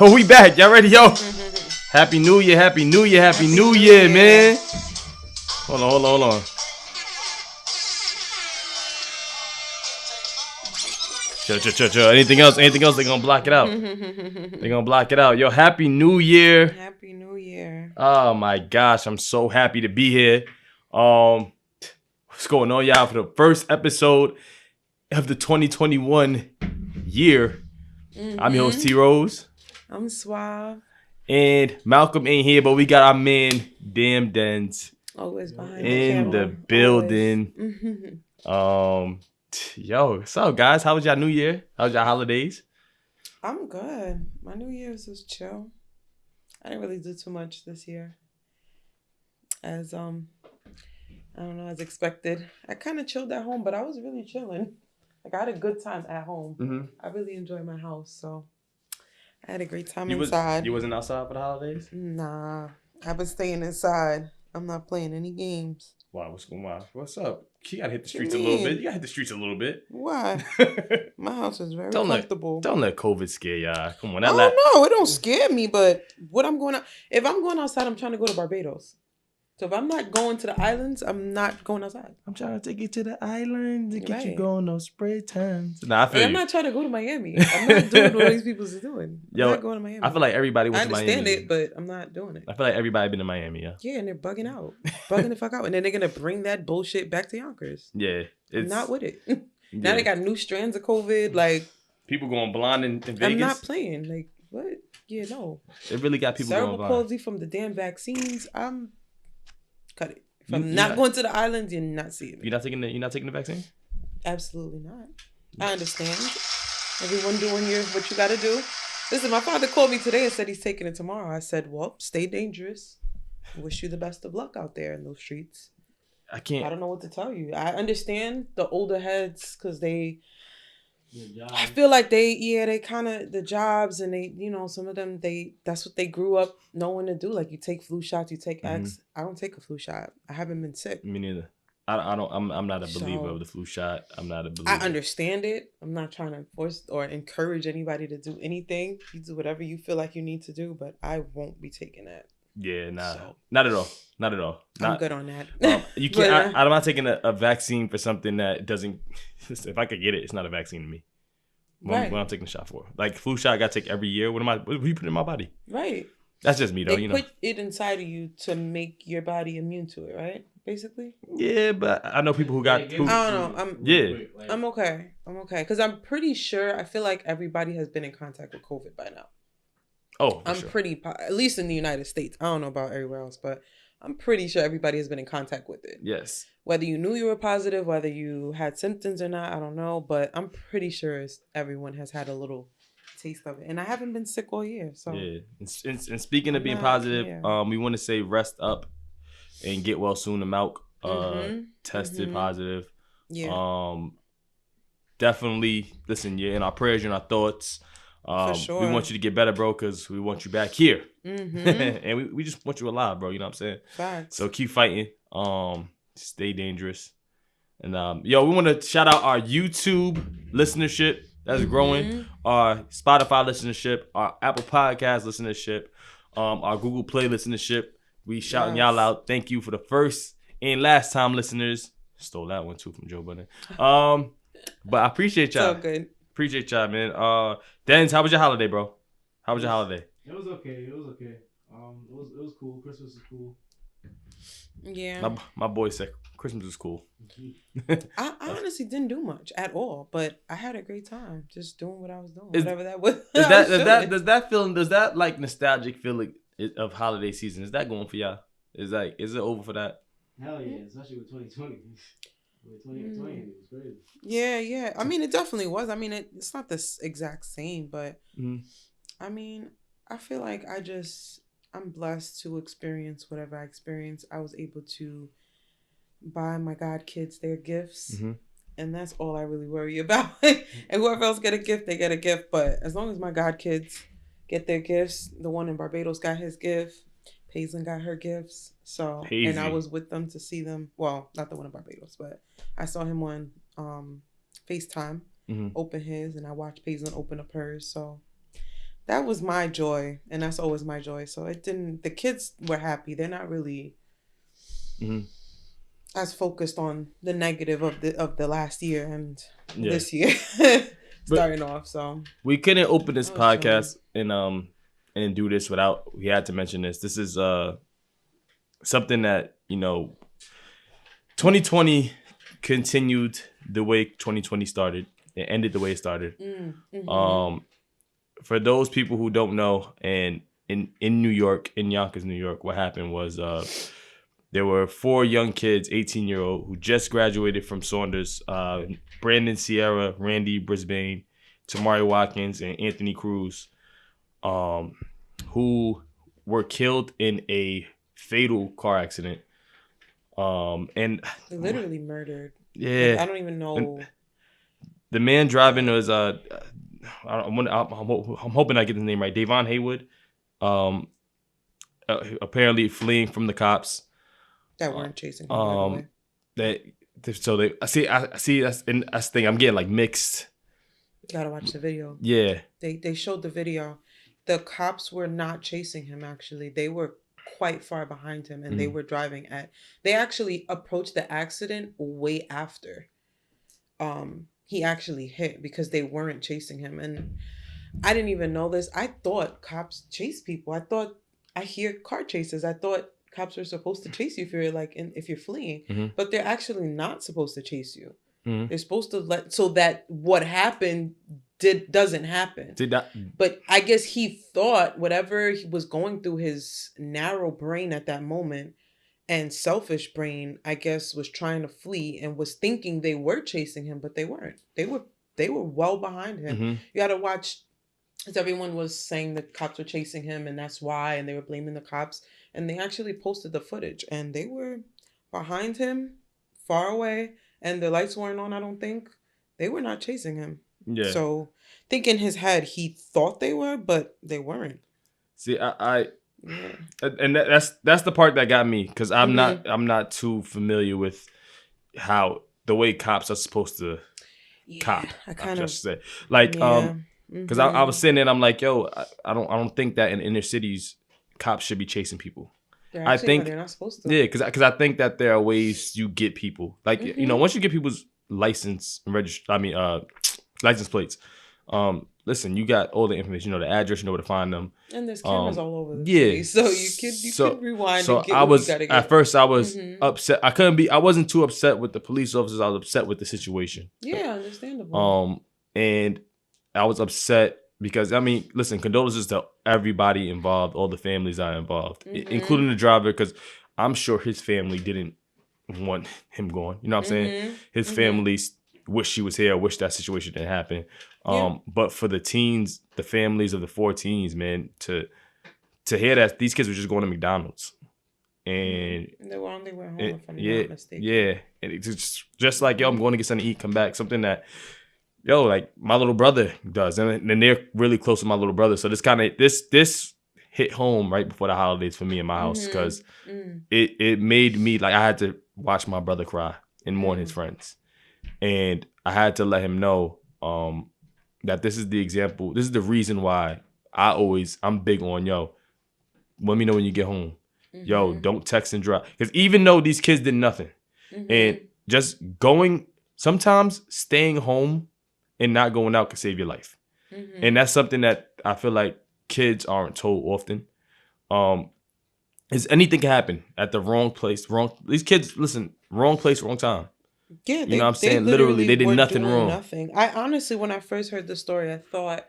Oh, we back. Y'all ready, yo? Happy New Year, Happy New Year, Happy New Year, man. Hold on. Chill. Anything else, they gonna block it out. They gonna block it out. Yo, Happy New Year. Happy New Year. Oh my gosh, I'm so happy to be here. What's going on, y'all? For the first episode of the 2021 year. I'm your host, T.Rose. I'm Suave. And Malcolm ain't here, but we got our man, Damn Dens. Always behind in the building. Yo, what's up, guys? How was y'all New Year? How was y'all holidays? I'm good. My New Year's was chill. I didn't really do too much this year. As I don't know, as expected. I kind of chilled at home, but I was really chilling. Like, I had a good time at home. Mm-hmm. I really enjoyed my house, so I had a great time inside. You wasn't outside for the holidays? Nah, I've been staying inside. I'm not playing any games. Wow, what's going on? What's up? You gotta hit the streets a little bit. You gotta hit the streets a little bit. Why? My house is very comfortable. Don't let COVID scare y'all. Come on. I don't know. It don't scare me, but if I'm going outside, I'm trying to go to Barbados. So if I'm not going to the islands, I'm not going outside. I'm trying to take you to the islands and get you going on spray times. Nah, I feel I'm not trying to go to Miami. I'm not doing what these people are doing. I'm not going to Miami. I feel like everybody went to Miami. I understand it, but I'm not doing it. I feel like everybody been to Miami, yeah. Yeah, and they're bugging out. Bugging the fuck out. And then they're going to bring that bullshit back to Yonkers. Yeah. I'm not with it. Now they got new strands of COVID. Like, people going blind in Vegas. I'm not playing. Like, what? Yeah, no. It really got people going blind. Cerebral palsy from the damn vaccines. Cut it. If I'm not going to the islands, you're not seeing me. You're not taking the vaccine? Absolutely not. I understand. Everyone doing what you got to do. Listen, my father called me today and said he's taking it tomorrow. I said, well, stay dangerous. Wish you the best of luck out there in those streets. I don't know what to tell you. I understand the older heads because I feel like they kind of, the jobs and they, some of them, that's what they grew up knowing to do. Like, you take flu shots, you take X. I don't take a flu shot. I haven't been sick. Me neither. I'm not a believer of the flu shot. I'm not a believer. I understand it. I'm not trying to force or encourage anybody to do anything. You do whatever you feel like you need to do, but I won't be taking that. Yeah, not at all. I'm good on that. You can't. I'm not taking a vaccine for something that doesn't. If I could get it, it's not a vaccine to me. What I'm taking a shot for, like flu shot, I got to take every year. What do you put in my body? Right. That's just me, though. They put it inside of you to make your body immune to it, right? Basically. Yeah, but I know people who got. I don't know. I'm okay. Because I'm pretty sure. I feel like everybody has been in contact with COVID by now. Oh, I'm pretty, at least in the United States. I don't know about everywhere else, but I'm pretty sure everybody has been in contact with it. Yes. Whether you knew you were positive, whether you had symptoms or not, I don't know. But I'm pretty sure everyone has had a little taste of it. And I haven't been sick all year. So yeah. And speaking of being positive, we want to say rest up and get well soon to Malk. Tested positive. Yeah. Definitely, listen, you're in our prayers, you're in our thoughts. For sure. We want you to get better, bro, because we want you back here. And we just want you alive, bro. You know what I'm saying? Facts. So keep fighting. Stay dangerous. And we want to shout out our YouTube listenership that's growing, our Spotify listenership, our Apple Podcast listenership, our Google Play listenership. We shouting y'all out. Thank you for the first and last time listeners. Stole that one too from Joe Budden. But I appreciate y'all. So good. Appreciate y'all, man. Dens, how was your holiday, bro? How was your holiday? It was okay. It was cool. Christmas was cool. Yeah. My boy said Christmas was cool. I honestly didn't do much at all, but I had a great time just doing what I was doing, whatever that was. Does that like nostalgic feeling of holiday season? Is that going for y'all? Is it over for that? Hell yeah, especially with 2020. With 2020, it was crazy. Yeah. I mean, it definitely was. I mean, it's not the exact same, but I mean, I feel like I'm blessed to experience whatever I experienced. I was able to buy my god kids their gifts, and that's all I really worry about. And whoever else get a gift, they get a gift. But as long as my god kids get their gifts, the one in Barbados got his gift. Paisley got her gifts. So, and I was with them to see them. Well, not the one in Barbados, but I saw him on FaceTime open his, and I watched Paisley open up hers. So that was my joy, and that's always my joy. So it didn't. The kids were happy. They're not really as focused on the negative of the last year and this year starting off. So we couldn't open this podcast and do this without we had to mention this. This is something that 2020 continued the way 2020 started. It ended the way it started. For those people who don't know, and in New York, in Yonkers, New York, what happened was there were 4 young kids, 18-year-old, who just graduated from Saunders. Brandon Sierra, Randy Brisbane, Tamari Watkins, and Anthony Cruz, who were killed in a fatal car accident. And they literally murdered. Yeah, I don't even know. And the man driving was I'm hoping I get his name right. Davon Haywood. Apparently fleeing from the cops that weren't chasing him. By the way. I see that's the thing. I'm getting like mixed. You gotta watch the video. Yeah. They showed the video. The cops were not chasing him, actually. They were quite far behind him, and they were driving they actually approached the accident way after he actually hit, because they weren't chasing him. And I didn't even know this. I thought cops chase people. I hear car chases. I thought cops are supposed to chase you if you're if you're fleeing, but they're actually not supposed to chase you. They're supposed to so that what happened doesn't happen. But I guess he thought whatever he was going through, his narrow brain at that moment and selfish brain, I guess, was trying to flee and was thinking they were chasing him, but they weren't. They were well behind him. You got to watch, because everyone was saying the cops were chasing him and that's why, and they were blaming the cops. And they actually posted the footage, and they were behind him, far away, and the lights weren't on, I don't think. They were not chasing him. Yeah. So I think in his head he thought they were, but they weren't. See, and that's the part that got me, because I'm not too familiar with how the way cops are supposed to cop. I kind of say because I was sitting there and I'm like, yo, I don't think that in inner cities cops should be chasing people. I think they're not supposed to. Yeah, because I think that there are ways you get people, like once you get people's license and license plates. Listen, you got all the information, the address, you know where to find them. And there's cameras all over the city, so you could rewind and get what you gotta get. At first I was upset. I wasn't too upset with the police officers. I was upset with the situation. Yeah, understandable. And I was upset because, listen, condolences to everybody involved, all the families that are involved, including the driver, because I'm sure his family didn't want him going. You know what I'm saying? His family wish he was here, wish that situation didn't happen. But for the teens, the families of the 4 teens, man, to hear that these kids were just going to McDonald's. And they were on their way home, if I'm not mistaken. Yeah. And it's just like, yo, I'm going to get something to eat, come back. Something that, like my little brother does. And they're really close to my little brother. So this hit home right before the holidays for me in my house, because it made me, like, I had to watch my brother cry and mourn his friends. And I had to let him know that this is the example. This is the reason why I'm big on, let me know when you get home. Yo, don't text and drive. Because even though these kids did nothing, and just sometimes staying home and not going out could save your life. And that's something that I feel like kids aren't told often. Is anything can happen at the wrong place. These kids, listen, wrong place, wrong time. Yeah, you know what I'm saying? Literally, they did nothing wrong. Nothing. I honestly, when I first heard the story, I thought,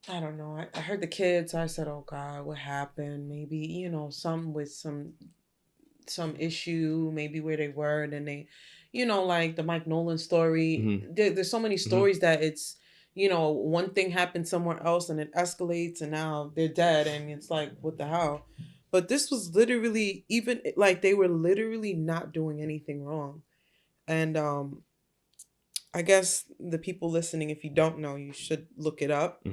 I don't know. I heard the kids. I said, "Oh God, what happened? Maybe some with some issue. Maybe where they were, and then they, like the Mike Nolan story. There's so many stories that it's, one thing happened somewhere else, and it escalates, and now they're dead, and it's like, what the hell? But this was literally they were literally not doing anything wrong." And I guess the people listening, if you don't know, you should look it up,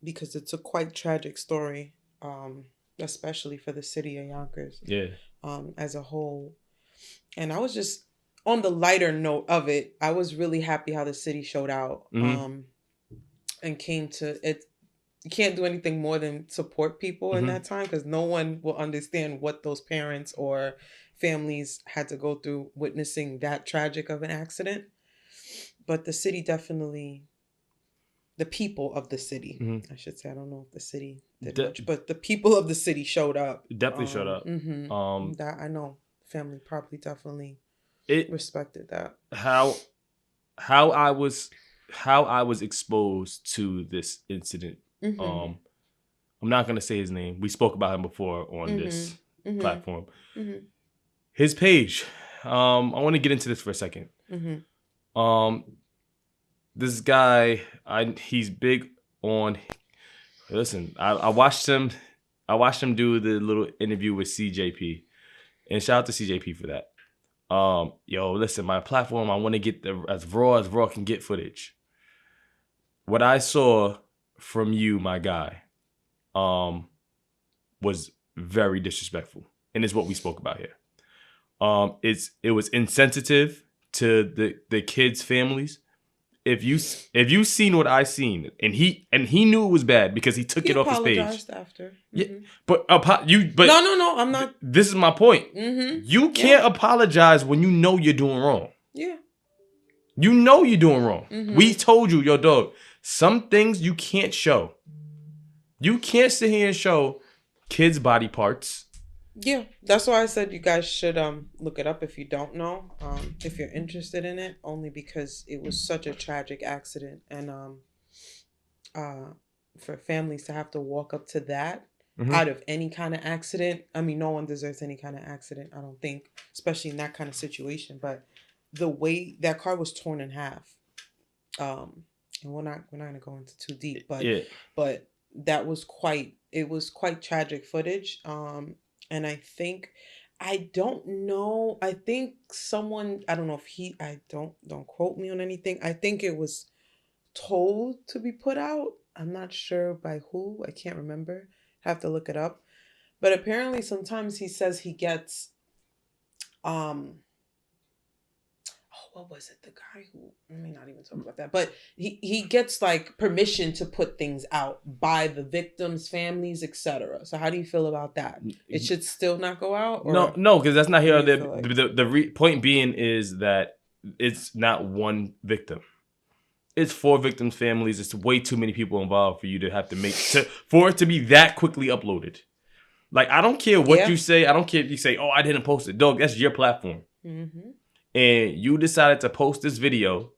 because it's a quite tragic story, especially for the city of Yonkers, as a whole. And I was just, on the lighter note of it, I was really happy how the city showed out and came to it. you can't do anything more than support people in that time, because no one will understand what those parents or families had to go through witnessing that tragic of an accident. But the city definitely, the people of the city, I should say, I don't know if the city did much, but the people of the city showed up. Definitely showed up. That I know family probably definitely respected that. How I was exposed to this incident. I'm not gonna say his name. We spoke about him before on this platform. His page. I want to get into this for a second. This guy, he's big on. Listen, I watched him. Do the little interview with CJP, and shout out to CJP for that. Yo, listen, my platform, I want to get as raw can get footage. What I saw from you, my guy, was very disrespectful, and it's what we spoke about here. It was insensitive to the kids' families. If you seen what I seen, and he knew it was bad because he took it off his page. Apologized after. Yeah, but no, I'm not. This is my point. You can't apologize when you know you're doing wrong. Yeah. You know you're doing wrong. We told you, yo, dog. Some things you can't show. You can't sit here and show kids' body parts. Yeah, that's why I said you guys should look it up if you don't know, if you're interested in it, only because it was such a tragic accident, and for families to have to walk up to that out of any kind of accident. I mean, no one deserves any kind of accident, I don't think, especially in that kind of situation. But the way that car was torn in half, and we're not gonna go into too deep, but that was quite tragic footage. And I don't know. I think someone, I don't know if don't quote me on anything. I think it was told to be put out. I'm not sure by who. I can't remember. Have to look it up. But apparently sometimes he says he gets, what was it? The guy who, let me not even talk about that. But he gets like permission to put things out by the victims' families, etc. So how do you feel about that? It should still not go out? Or no, because that's not here. The point being is that it's not one victim. It's 4 victims' families. It's way too many people involved for you to have to for it to be that quickly uploaded. Like, I don't care what you say. I don't care if you say, oh, I didn't post it. Dog, that's your platform. And you decided to post this video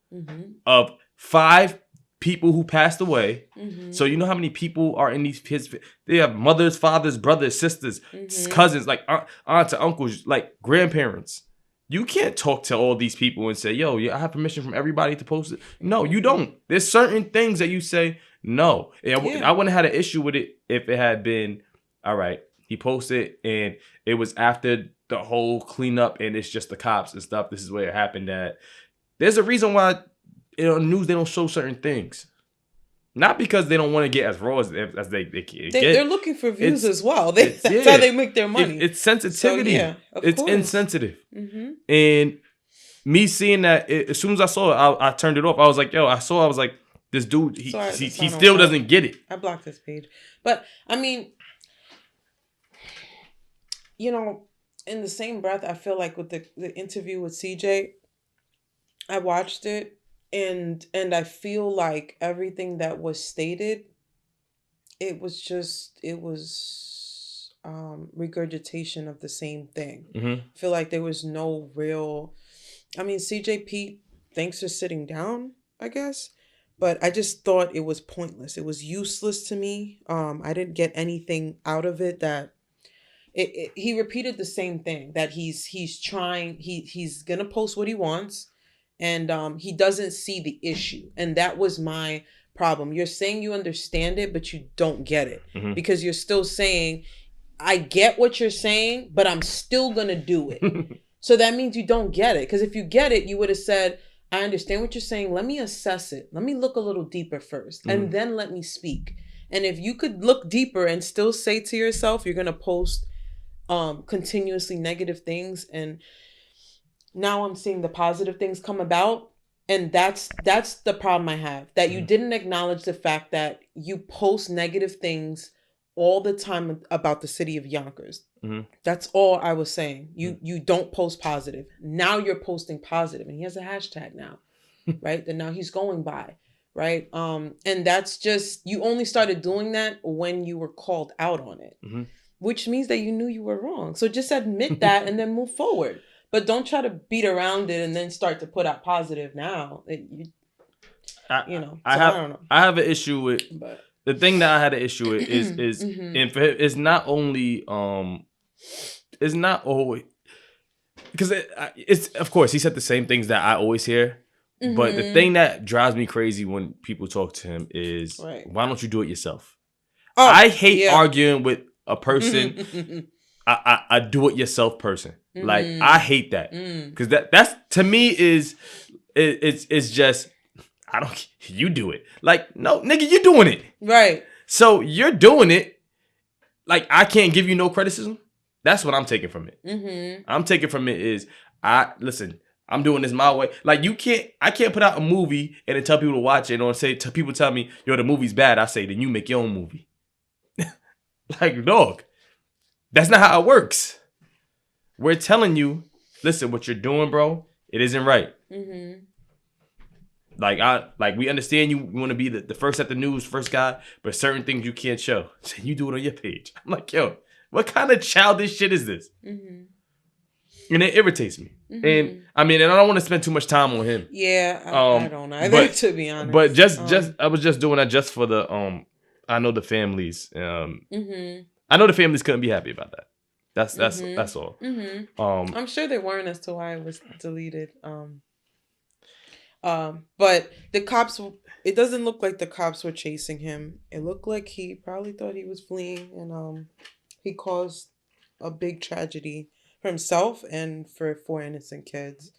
of 5 people who passed away. So you know how many people are in these kids? They have mothers, fathers, brothers, sisters, cousins, like aunts and uncles, like grandparents. You can't talk to all these people and say, yo, I have permission from everybody to post it. No, you don't. There's certain things that you say, no. I wouldn't have had an issue with it if it had been, all right, he posted and it was after the whole cleanup and it's just the cops and stuff. This is where it happened at. There's a reason why in the news they don't show certain things. Not because they don't want to get as raw as they can. They're looking for views as well. That's how they make their money. It's sensitivity. So, it's course. Insensitive. Mm-hmm. And me seeing that, as soon as I saw it, I turned it off. I was like, I was like, this dude, he still doesn't get it. I blocked his page. But, I mean, you know, in the same breath, I feel like with the interview with CJ, I watched it. And I feel like everything that was stated, it was regurgitation of the same thing. Mm-hmm. I feel like there was no real, I mean, CJ Pete, thanks for sitting down, I guess. But I just thought it was pointless. It was useless to me. I didn't get anything out of it that he repeated the same thing, that he's going to post what he wants. And he doesn't see the issue. And that was my problem. You're saying you understand it, but you don't get it. Mm-hmm. Because you're still saying, I get what you're saying, but I'm still going to do it. So that means you don't get it. Because if you get it, you would have said, I understand what you're saying. Let me assess it. Let me look a little deeper first. Mm-hmm. And then let me speak. And if you could look deeper and still say to yourself, you're going to post continuously negative things, and now I'm seeing the positive things come about, And that's the problem I have. That you didn't acknowledge the fact that you post negative things all the time about the city of Yonkers. Mm-hmm. That's all I was saying. You don't post positive. Now you're posting positive, and he has a hashtag now, right? That now he's going by, right? And that's just, you only started doing that when you were called out on it, which means that you knew you were wrong. So just admit that and then move forward. But don't try to beat around it and then start to put out positive now. I don't know. I have an issue with the thing that I had an issue with is and for him, it's not always because it's of course he said the same things that I always hear. But the thing that drives me crazy when people talk to him is why don't you do it yourself? I hate arguing with a person. I do it yourself person. Like I hate that because that's to me it's just I don't you do it like no nigga you're doing it right, so you're doing it like I can't give you no criticism. That's what I'm taking from it. I'm taking from it is I'm doing this my way. Like I can't put out a movie and then tell people to watch it or say people tell me yo the movie's bad. I say then you make your own movie. Like dog. That's not how it works. We're telling you, listen, what you're doing, bro, it isn't right. Like we understand you want to be the first at the news, first guy, but certain things you can't show. So you do it on your page. I'm like, yo, what kind of childish shit is this? And it irritates me. And I mean, and I don't want to spend too much time on him. Yeah, I don't either, to be honest. But just I was just doing that just for the I know the families. I know the families couldn't be happy about that. That's all. I'm sure they weren't as to why it was deleted. But the cops, it doesn't look like the cops were chasing him. It looked like he probably thought he was fleeing, and he caused a big tragedy for himself and for 4 innocent kids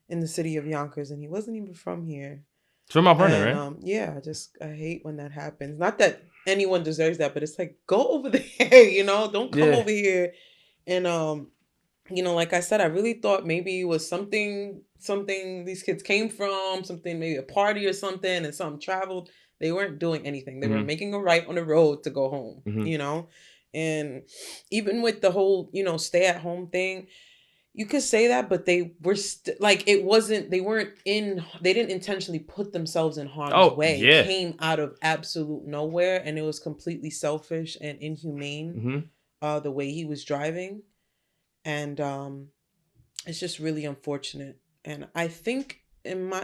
in the city of Yonkers, and he wasn't even from here. It's from Mount Vernon, right? Yeah, I hate when that happens. Not that anyone deserves that, but it's like, go over there, don't come over here. And like I said, I really thought maybe it was something these kids came from, something, maybe a party or something, and something traveled. They weren't doing anything. They were making a right on the road to go home, and even with the whole, stay at home thing, you could say that, but they were they didn't intentionally put themselves in harm's way. Yeah. It came out of absolute nowhere, and it was completely selfish and inhumane, the way he was driving. And it's just really unfortunate. And I think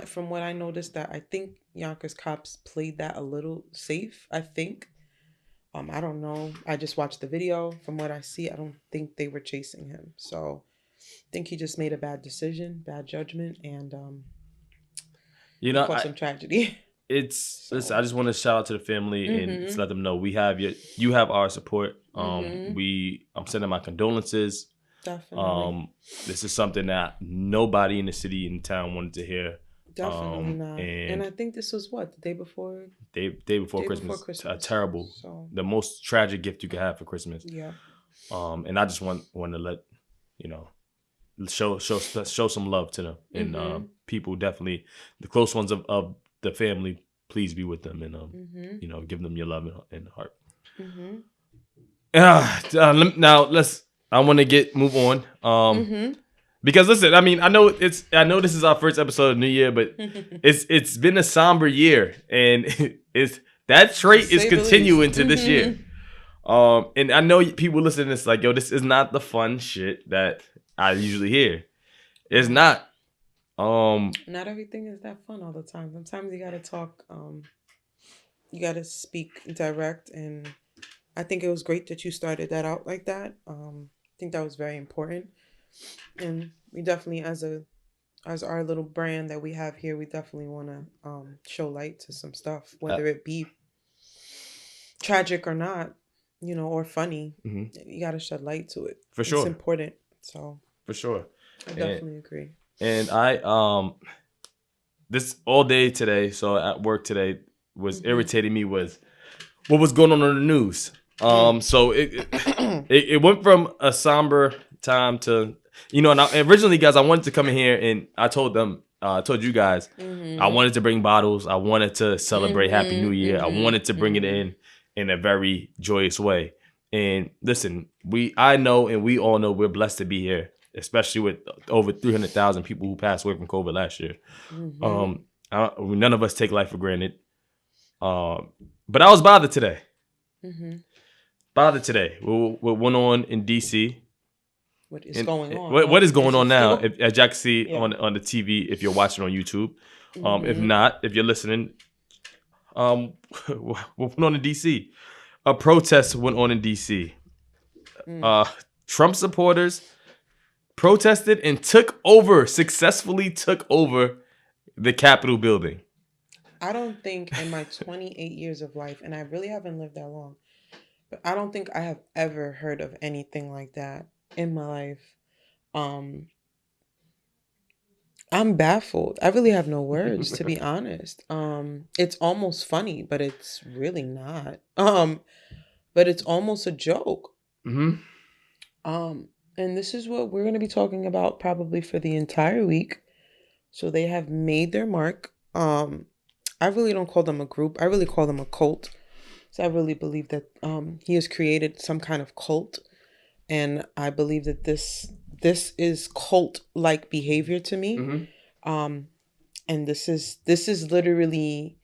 from what I noticed, that I think Yonkers cops played that a little safe, I think. I don't know. I just watched the video. From what I see, I don't think they were chasing him. So I think he just made a bad decision, bad judgment, and caused some tragedy. Listen, I just want to shout out to the family and just let them know you have our support. I'm sending my condolences. Definitely. This is something that nobody in the city and town wanted to hear. Definitely not. And I think this was the day before? Day before Christmas. Terrible. The most tragic gift you could have for Christmas. Yeah. And I just want to let show some love to them, and people definitely the close ones of the family. Please be with them and give them your love and heart. Now I want to move on. Because listen, I mean, I know this is our first episode of New Year, but it's been a somber year, and that trait is continuing to this year. And I know people listening to this like, yo, this is not the fun shit that I usually hear. It's not. Not everything is that fun all the time. Sometimes you gotta talk. You gotta speak direct, and I think it was great that you started that out like that. I think that was very important. And we definitely, as our little brand that we have here, we definitely want to show light to some stuff, whether it be tragic or not, or funny. You got to shed light to it. For sure. It's important. So for sure. I definitely agree. And I this all day today, so at work today, was irritating me was what was going on in the news. So it went from a somber time to, and originally, guys, I wanted to come in here and I told them told you guys, I wanted to bring bottles. I wanted to celebrate Happy New Year. I wanted to bring it in a very joyous way. And listen, I know and we all know we're blessed to be here, especially with over 300,000 people who passed away from COVID last year. None of us take life for granted. But I was bothered today. What went on in DC? What is going on? What is going on now? As y'all can see on the TV, if you're watching on YouTube. If not, if you're listening, what went on in DC? A protest went on in DC. Trump supporters protested and successfully took over the Capitol building. I don't think in my 28 years of life, and I really haven't lived that long, but I don't think I have ever heard of anything like that in my life. I'm baffled. I really have no words, to be honest. It's almost funny, but it's really not. But it's almost a joke. And this is what we're going to be talking about probably for the entire week. So they have made their mark. I really don't call them a group. I really call them a cult. So I really believe that he has created some kind of cult. And I believe that this is cult-like behavior to me. And this is literally,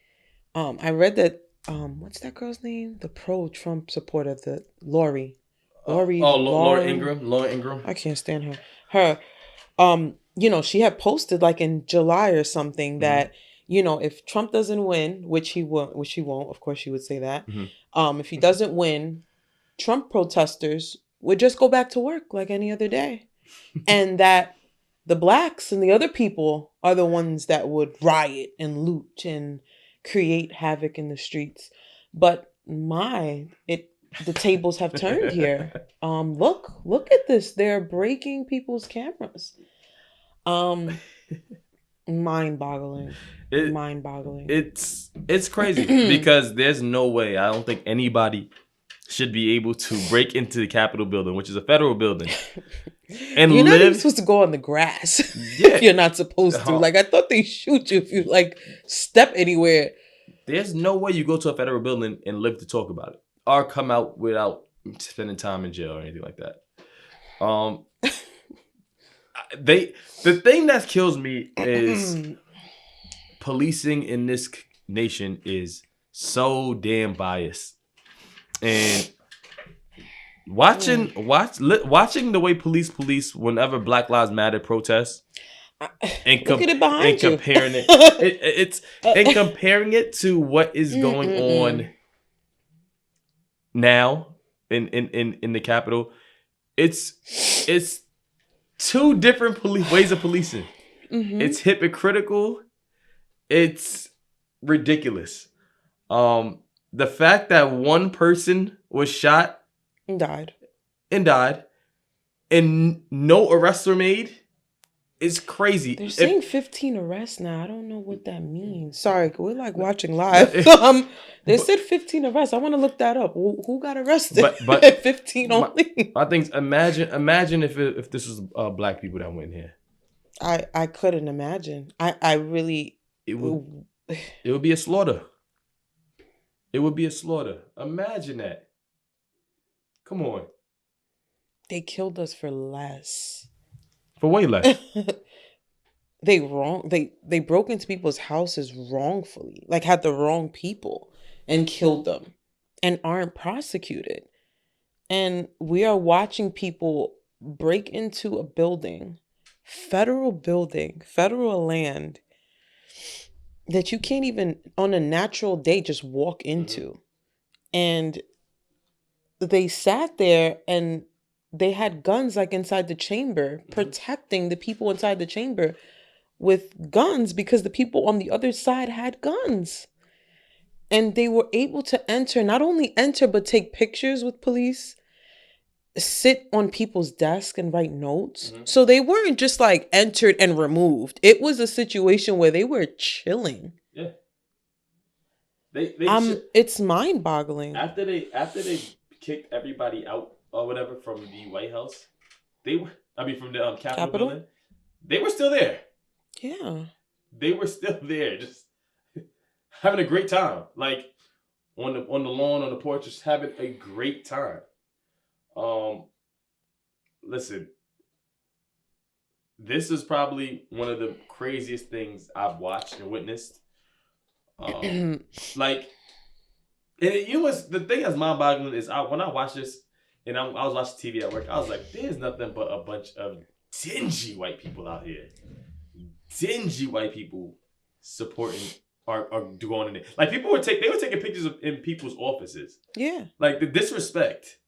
I read that, what's that girl's name? The pro-Trump supporter, the Lori Ingram. I can't stand her. She had posted like in July or something that, if Trump doesn't win, which he won't, of course she would say that. If he doesn't win, Trump protesters would just go back to work like any other day. And that the blacks and the other people are the ones that would riot and loot and create havoc in the streets. But the tables have turned here. Look at this. They're breaking people's cameras. Mind-boggling. It's crazy because there's no way. I don't think anybody should be able to break into the Capitol building, which is a federal building, and you're not even supposed to go on the grass. If you're not supposed to. Like, I thought they shoot you if you step anywhere. There's no way you go to a federal building and live to talk about it or come out without spending time in jail or anything like that. The thing that kills me is policing in this nation is so damn biased. And watching the way police whenever Black Lives Matter protests and comparing it to what is going on now in the Capitol, it's two different ways of policing. It's hypocritical. It's ridiculous. The fact that one person was shot and died and no arrests were made is crazy. They're saying 15 arrests now. I don't know what that means. Sorry, we're watching live. They said 15 arrests. I want to look that up. Who got arrested? But 15 only. I think imagine if this was black people that went here. I couldn't imagine. I really. It would be a slaughter. It would be a slaughter. Imagine that. Come on. They killed us for less. For way less. They broke into people's houses wrongfully. Had the wrong people and killed them and aren't prosecuted. And we are watching people break into a building, federal land, that you can't even on a natural day just walk into. And they sat there and they had guns inside the chamber, protecting the people inside the chamber with guns because the people on the other side had guns. And they were able to not only enter, but take pictures with police, sit on people's desk and write notes. So they weren't just entered and removed. It was a situation where they were chilling. Yeah. It's mind-boggling. After they kicked everybody out or whatever from the White House, from the Capitol building, they were still there. Yeah. they were still there, just having a great time. Like on the lawn, on the porch, just having a great time. Listen, this is probably one of the craziest things I've watched and witnessed. Like, and you know what's the thing that's mind-boggling is when I watch this, and I was watching TV at work, I was like, there's nothing but a bunch of dingy white people out here. Dingy white people supporting or going in there. Like they were taking pictures in people's offices. Yeah. Like the disrespect.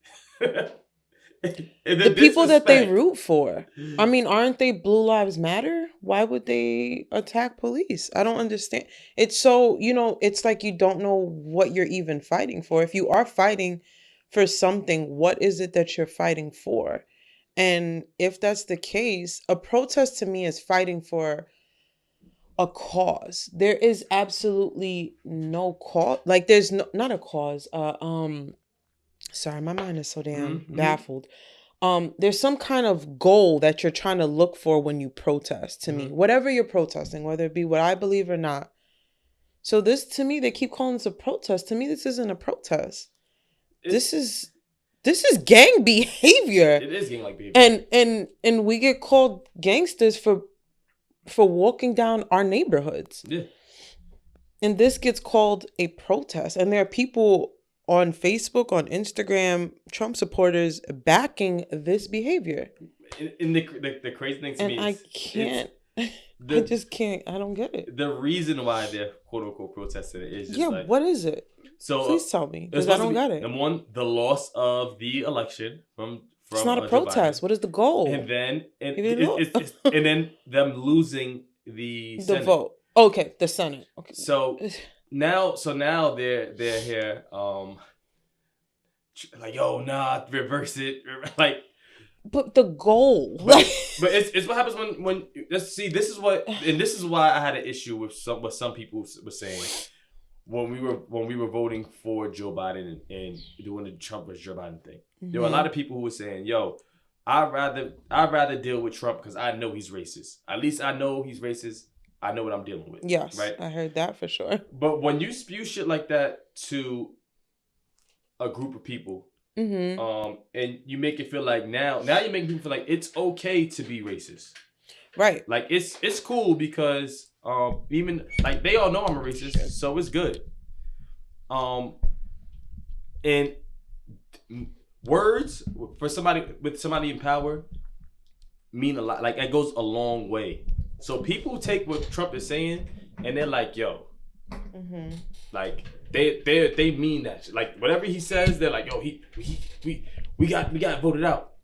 The people that they root for. I mean, aren't they Blue Lives Matter? Why would they attack police? I don't understand. It's so, it's like you don't know what you're even fighting for. If you are fighting for something, what is it that you're fighting for? And if that's the case, a protest to me is fighting for a cause. There is absolutely no cause. Like there's not a cause. Sorry, my mind is so damn baffled. There's some kind of goal that you're trying to look for when you protest, to me. Whatever you're protesting, whether it be what I believe or not. So this, to me, they keep calling this a protest. To me, this isn't a protest. This is gang behavior. It is gang-like behavior. And we get called gangsters for walking down our neighborhoods. Yeah. And this gets called a protest. And there are people on Facebook, on Instagram, Trump supporters backing this behavior. And the crazy thing to me is... I can't... I just can't... I don't get it. The reason why they're quote-unquote protesting it is just like... what is it? So please tell me, because I don't got it. Number one, the loss of the election from it's not a protest. What is the goal? And then... and then them losing the Senate. Vote. Okay, the Senate. Okay. So now they're here, like, yo, nah, reverse it, like. But the goal, but it's what happens when let's see. This is why I had an issue with some people were saying when we were voting for Joe Biden and doing the Trump versus Joe Biden thing. There were a lot of people who were saying, yo, I'd rather deal with Trump because I know he's racist. At least I know he's racist. I know what I'm dealing with. Yes, right. I heard that for sure. But when you spew shit like that to a group of people, and you make it feel like now you make people feel like it's okay to be racist, right? Like it's cool because even like they all know I'm a racist, so it's good. And words for somebody in power mean a lot. Like it goes a long way. So people take what Trump is saying and they're like, yo, like they mean that shit. Like whatever he says, they're like, yo, we got voted out.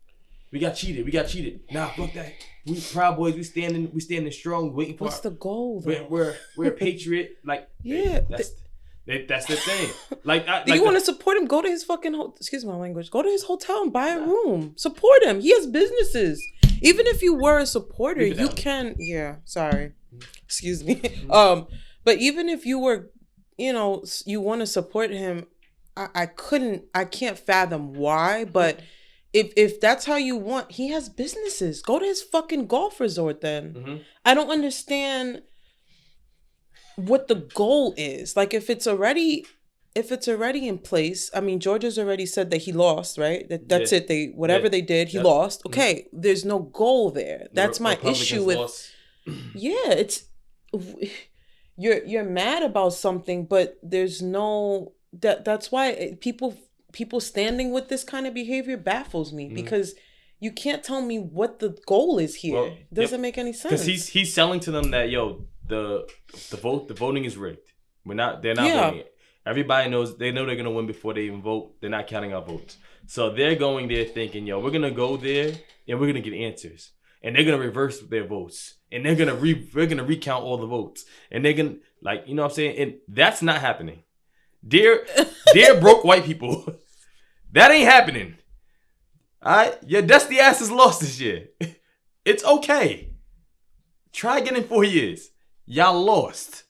We got cheated. Nah, fuck that. We Proud Boys, we standing strong, waiting for. What's the goal though? We're a patriot. Like yeah, that's the thing. Like, do you want to support him? Go to his fucking excuse my language. Go to his hotel and buy a room. Support him. He has businesses. Even if you were a supporter, you can. Yeah, sorry. Excuse me. But even if you were, you want to support him, I can't fathom why. But if that's how you want, he has businesses. Go to his fucking golf resort then. I don't understand what the goal is. Like if it's already in place, I mean, Georgia's already said that he lost, right? That's it. They they did, he lost. Okay, there's no goal there. That's my issue with. Lost. Yeah, it's you're mad about something, but there's no that's why people standing with this kind of behavior baffles me because you can't tell me what the goal is here. Well, it doesn't make any sense. Because he's selling to them that the voting is rigged. They're not voting it. Everybody knows they're gonna win before they even vote. They're not counting our votes. So they're going there thinking, yo, we're gonna go there and we're gonna get answers. And they're gonna reverse their votes. And we're gonna recount all the votes. And they're gonna you know what I'm saying? And that's not happening. Dear broke white people, that ain't happening. Alright? Your dusty ass is lost this year. It's okay. Try again in 4 years. Y'all lost.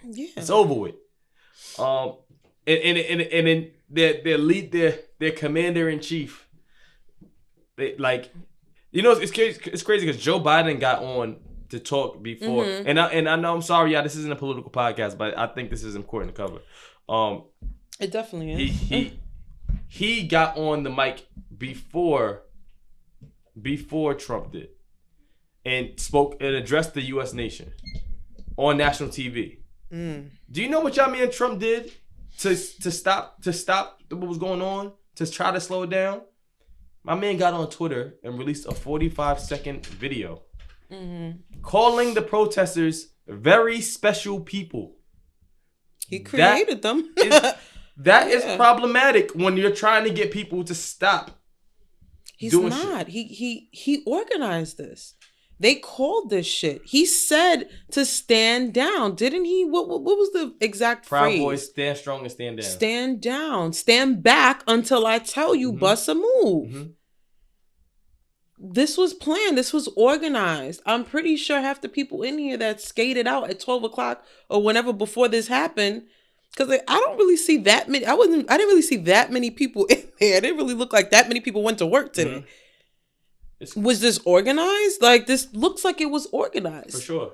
Yeah. It's over with. And then their commander in chief, they it's crazy because Joe Biden got on to talk before. And I know, I'm sorry, y'all, this isn't a political podcast, but I think this is important to cover. It definitely is. He got on the mic before Trump did, and spoke and addressed the U.S. nation on national TV. Do you know what y'all man Trump did to stop what was going on, to try to slow it down? My man got on Twitter and released a 45-second video calling the protesters very special people. He created them. That is problematic when you're trying to get people to stop. He's not. Shit. He organized this. They called this shit. He said to stand down, didn't he? What was the exact Proud phrase? Boys, stand strong and stand down. Stand down. Stand back until I tell you, bust a move. This was planned. This was organized. I'm pretty sure half the people in here that skated out at 12 o'clock or whenever before this happened, because I don't really see that many. I didn't really see that many people in there. It didn't really look like that many people went to work today. Was this organized? Like, this looks like it was organized. For sure.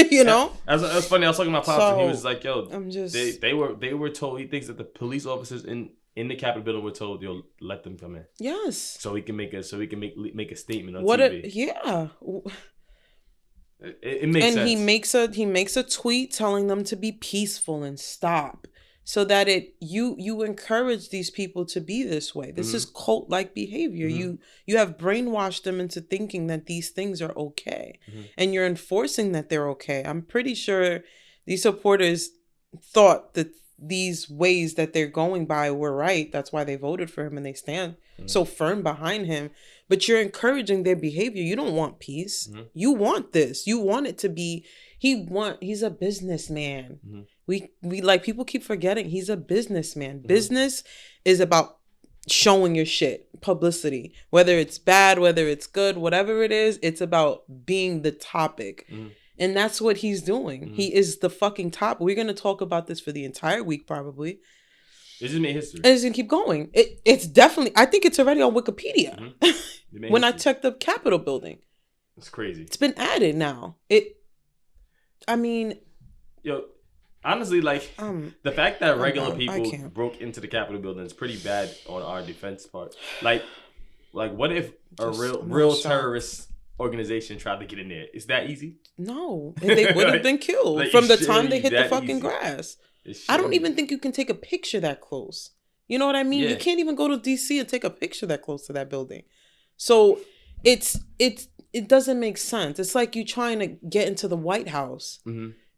You know? That's funny. I was talking to my pops and he was like, yo, they were told, he thinks that the police officers in the Capitol building were told, yo, let them come in. Yes. So he can make a statement on TV. Yeah. It makes sense. And he makes a tweet telling them to be peaceful and stop, so that you encourage these people to be this way. This is cult-like behavior. You have brainwashed them into thinking that these things are okay, and you're enforcing that they're okay. I'm pretty sure these supporters thought that these ways that they're going by were right. That's why they voted for him and they stand so firm behind him. But you're encouraging their behavior. You don't want peace. You want this. You want it to be. He's a businessman. We like, people keep forgetting he's a businessman. Business is about showing your shit, publicity, whether it's bad, whether it's good, whatever it is. It's about being the topic. And that's what he's doing. He is the fucking top. We're going to talk about this for the entire week, probably. It just made history. And it's going to keep going. It's definitely, I think it's already on Wikipedia. When I checked the Capitol building. It's crazy. It's been added now. Yo, honestly, like, the fact that regular people broke into the Capitol building is pretty bad on our defense part. Like what if a real terrorist organization tried to get in there? Is that easy? No, they would have been killed like, from the time they hit the fucking grass. I don't even think you can take a picture that close. You know what I mean? Yeah. You can't even go to DC and take a picture that close to that building. So it doesn't make sense. It's like you trying to get into the White House.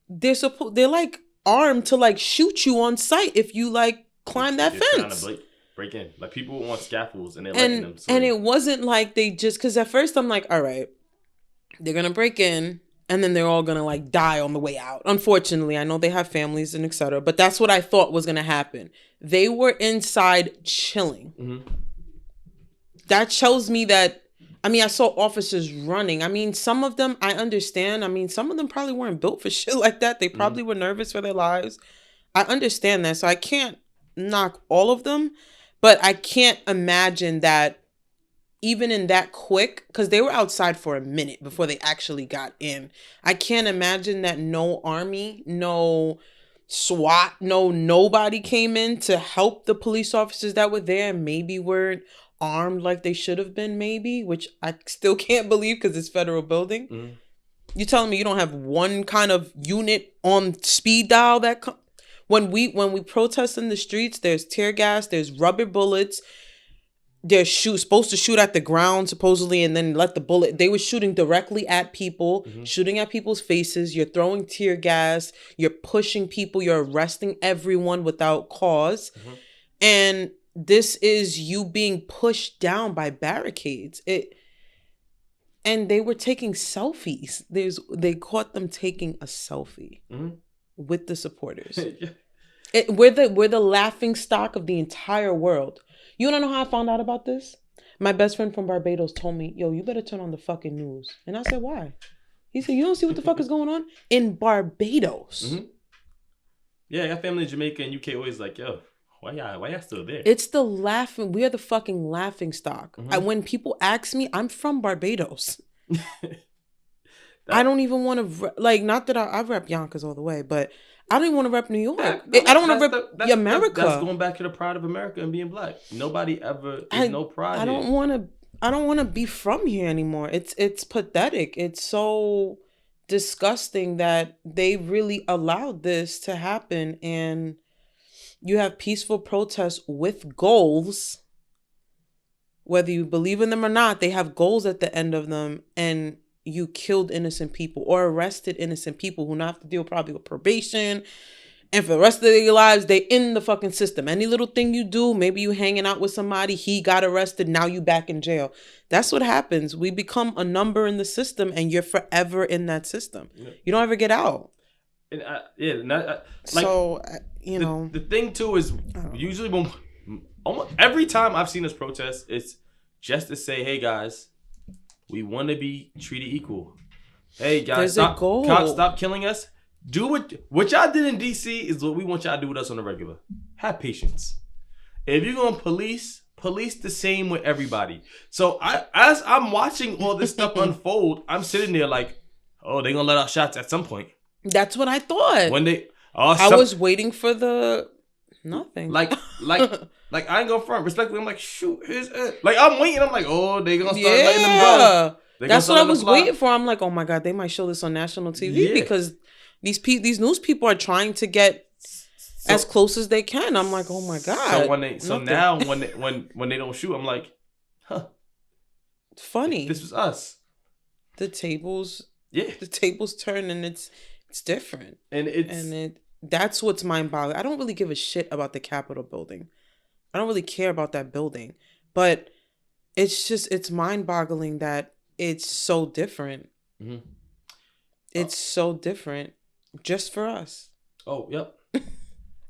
They're like armed to like shoot you on sight if you like climb that fence. Trying to break in. Like, people want scaffolds and they're letting them swing. And it wasn't like they just, because at first I'm like, all right, they're gonna break in and then they're all gonna like die on the way out. Unfortunately, I know they have families and etc. But that's what I thought was gonna happen. They were inside chilling. That shows me that. I mean, I saw officers running. I mean, some of them, I understand. I mean, some of them probably weren't built for shit like that. They probably were nervous for their lives. I understand that. So I can't knock all of them. But I can't imagine that even in that quick, because they were outside for a minute before they actually got in. I can't imagine that no army, no SWAT, nobody came in to help the police officers that were there and maybe weren't armed like they should have been, maybe, which I still can't believe because it's federal building. You telling me you don't have one kind of unit on speed dial that when we protest in the streets, there's tear gas, there's rubber bullets, they're supposed to shoot at the ground supposedly and then let the bullet. They were shooting directly at people, shooting at people's faces. You're throwing tear gas, you're pushing people, you're arresting everyone without cause, and this is you being pushed down by barricades. And they were taking selfies. They caught them taking a selfie with the supporters. We're the laughing stock of the entire world. You wanna know how I found out about this? My best friend from Barbados told me, yo, you better turn on the fucking news. And I said, why? He said, you don't see what the fuck is going on? In Barbados. Yeah, I got family in Jamaica and UK always like, yo, why y'all still there? It's the laughing. We are the fucking laughing stock. When people ask me, I'm from Barbados. I don't even want to not that I rep Yonkers all the way, but I don't even want to rep New York. I don't want to rep America. That's going back to the pride of America and being black. Nobody ever is no pride. I don't want to be from here anymore. It's pathetic. It's so disgusting that they really allowed this to happen, and you have peaceful protests with goals. Whether you believe in them or not, they have goals at the end of them, and you killed innocent people or arrested innocent people who now have to deal probably with probation, and for the rest of their lives, they in the fucking system. Any little thing you do, maybe you hanging out with somebody, he got arrested, now you back in jail. That's what happens. We become a number in the system, and you're forever in that system. Yeah. You don't ever get out. And the thing too is usually when almost every time I've seen this protest, it's just to say, hey guys, we want to be treated equal. Hey guys, stop killing us. Do what y'all did in DC is what we want y'all to do with us on the regular. Have patience. If you're gonna police the same with everybody. So as I'm watching all this stuff unfold, I'm sitting there like, oh, they gonna let out shots at some point. That's what I thought. When they, I was waiting for the nothing. Like I ain't gonna front. Respectfully, I'm like, shoot, here's it. Like I'm waiting. I'm like, oh, they gonna start letting them go. That's what I was waiting for. I'm like, oh my God, they might show this on national TV because these news people are trying to get as close as they can. I'm like, oh my God. Now when they don't shoot, I'm like, huh. Funny. This was us. The tables turn, and it's different. And that's what's mind-boggling. I don't really give a shit about the Capitol building. I don't really care about that building. But it's mind-boggling that it's so different. Mm-hmm. It's so different just for us. Oh, yep.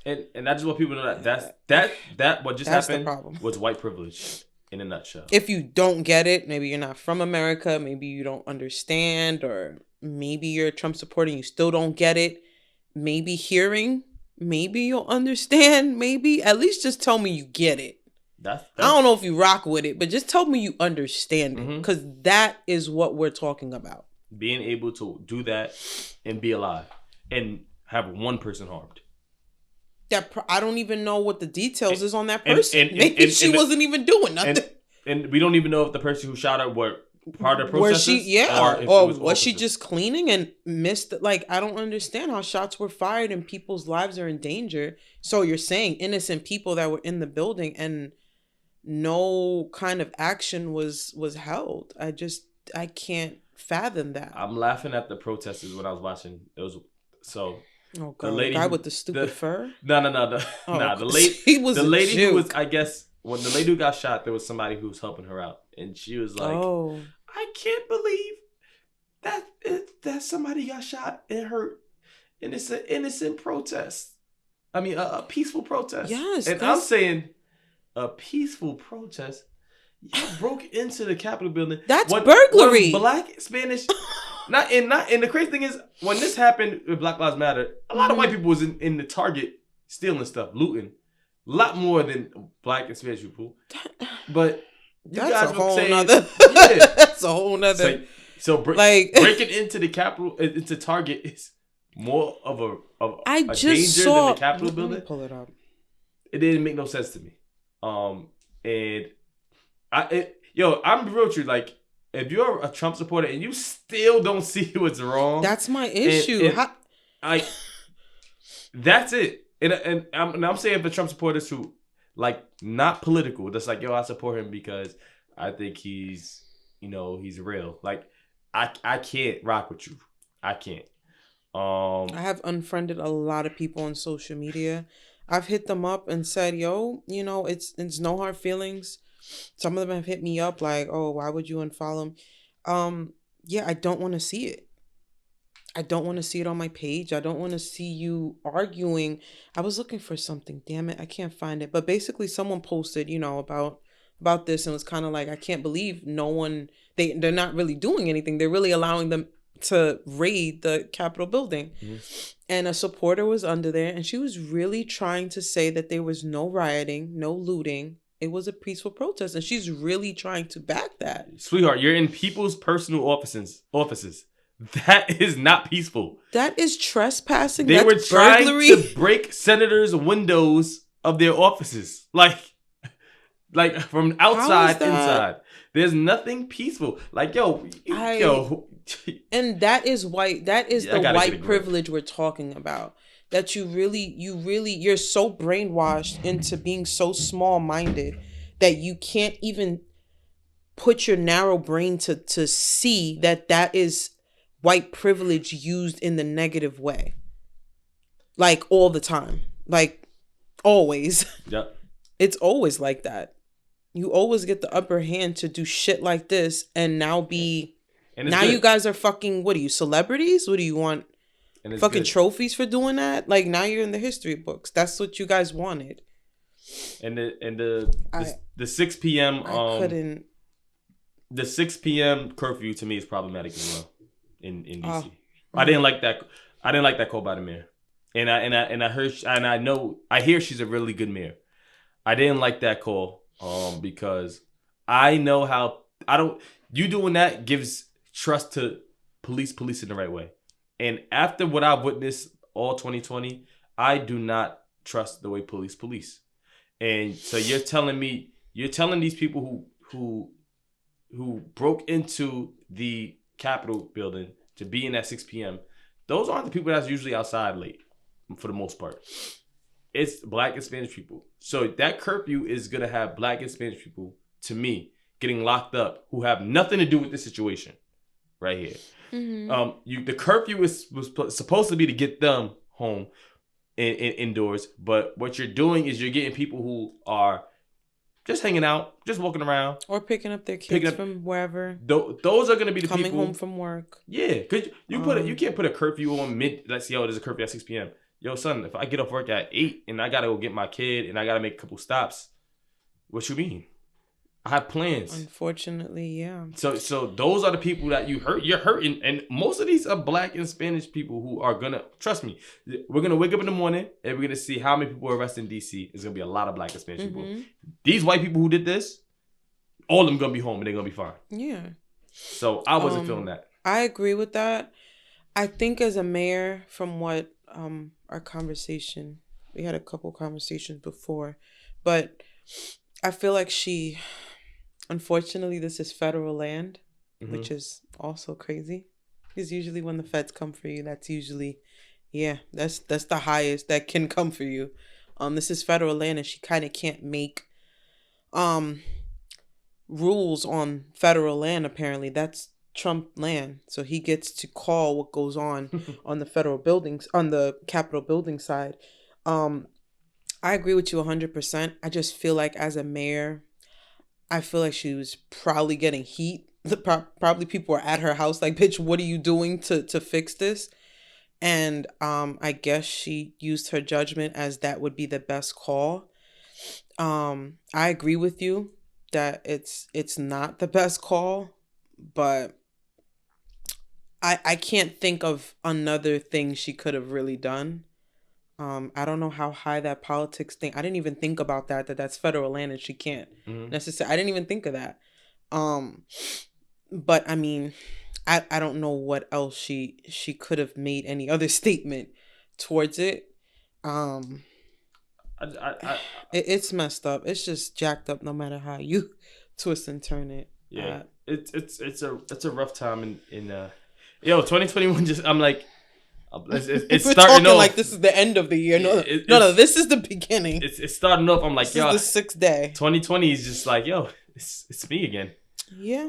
and that's what people know that what just happened was white privilege in a nutshell. If you don't get it, maybe you're not from America, maybe you don't understand, or maybe you're a Trump supporter and you still don't get it. Maybe hearing, maybe you'll understand. Maybe at least just tell me you get it. I don't know if you rock with it, but just tell me you understand it, because that is what we're talking about. Being able to do that and be alive and have one person harmed. I don't even know what the details is on that person. Maybe she wasn't even doing nothing. And we don't even know if the person who shot her were part of the protesters. Or was she just cleaning and missed? Like, I don't understand how shots were fired and people's lives are in danger. So you're saying innocent people that were in the building and no kind of action was held. I can't fathom that. I'm laughing at the protesters when I was watching. It was so. Oh God, the guy with the stupid fur? No. The lady who was, I guess, when the lady who got shot, there was somebody who was helping her out, and she was like, I can't believe that somebody got shot and hurt, and it's an innocent protest. I mean, a peaceful protest. Yes, and I'm saying a peaceful protest. You broke into the Capitol building. That's burglary. Black, Spanish. And the crazy thing is, when this happened with Black Lives Matter, a lot of white people was in the Target stealing stuff, looting. A lot more than Black and Spanish people. But that's a whole nother. Yeah. That's a whole nother. So breaking into the Capitol, into Target is more of a danger than the Capitol building. Let me pull it up. It didn't make no sense to me. And I'm real true. Like, if you're a Trump supporter and you still don't see what's wrong, that's my issue. That's it. And I'm saying for Trump supporters who, like, not political, that's like, yo, I support him because I think he's real. Like, I can't rock with you. I can't. I have unfriended a lot of people on social media. I've hit them up and said, yo, it's no hard feelings. Some of them have hit me up like, oh, why would you unfollow him? Yeah, I don't want to see it. I don't want to see it on my page. I don't want to see you arguing. I was looking for something. Damn it, I can't find it. But basically someone posted, about this and was kind of like, I can't believe no one, they're not really doing anything. They're really allowing them to raid the Capitol building. Mm-hmm. And a supporter was under there and she was really trying to say that there was no rioting, no looting. It was a peaceful protest, and she's really trying to back that. Sweetheart, you're in people's personal offices. That is not peaceful. That is trespassing. They That's were trying burglary. to break senators' windows of their offices. Like from outside inside. There's nothing peaceful. Like, yo. And that is white. That is the white privilege we're talking about. That you're so brainwashed into being so small-minded that you can't even put your narrow brain to see that is white privilege used in the negative way. Like, all the time. Like, always. Yep. It's always like that. You always get the upper hand to do shit like this and now you guys are fucking, what are you, celebrities? What do you want? Fucking trophies for doing that? Like, now you're in the history books. That's what you guys wanted. And the 6 p.m. The 6 p.m. curfew to me is problematic as well in DC. I didn't like that. I didn't like that call by the mayor. And I hear she's a really good mayor. I didn't like that call because I know how you doing that gives trust to policing the right way. And after what I've witnessed all 2020, I do not trust the way police. And so you're telling these people who broke into the Capitol building to be in at 6 p.m. Those aren't the people that's usually outside late for the most part. It's Black and Spanish people. So that curfew is going to have Black and Spanish people, to me, getting locked up who have nothing to do with this situation right here. Mm-hmm. The curfew was supposed to be to get them home indoors. But what you're doing is you're getting people who are just hanging out, just walking around. Or picking up their kids from wherever. Those are going to be the coming people. Coming home from work. Yeah, because you can't put a curfew on let's see, there's a curfew at 6 p.m. Yo, son, if I get off work at 8 and I got to go get my kid and I got to make a couple stops, what you mean? I have plans. Unfortunately, yeah. So those are the people that you're hurting. And most of these are Black and Spanish people who are going to, trust me, we're going to wake up in the morning and we're going to see how many people are arrested in D.C. It's going to be a lot of Black and Spanish people. These white people who did this, all of them going to be home and they're going to be fine. Yeah. So I wasn't feeling that. I agree with that. I think as a mayor, from what our conversation, we had a couple conversations before, but I feel like unfortunately, this is federal land, which is also crazy. Because usually when the feds come for you, that's usually, that's the highest that can come for you. This is federal land, and she kind of can't make rules on federal land. Apparently, that's Trump land, so he gets to call what goes on the federal buildings, on the Capitol building side. I agree with you 100%. I just feel like as a mayor, I feel like she was probably getting heat. Probably people were at her house like, bitch, what are you doing to fix this? And I guess she used her judgment as that would be the best call. I agree with you that it's not the best call, but I can't think of another thing she could have really done. I don't know how high that politics thing. I didn't even think about that's federal land and she can't necessarily. I didn't even think of that. But I mean, I don't know what else she could have made any other statement towards it. It's messed up. It's just jacked up no matter how you twist and turn it. Yeah, it's a rough time in 2021. Just I'm like. It's starting off like this is the end of the year. No, this is the beginning. It's starting off. I'm like, this is the 6th day. 2020 is just like, it's me again. Yeah.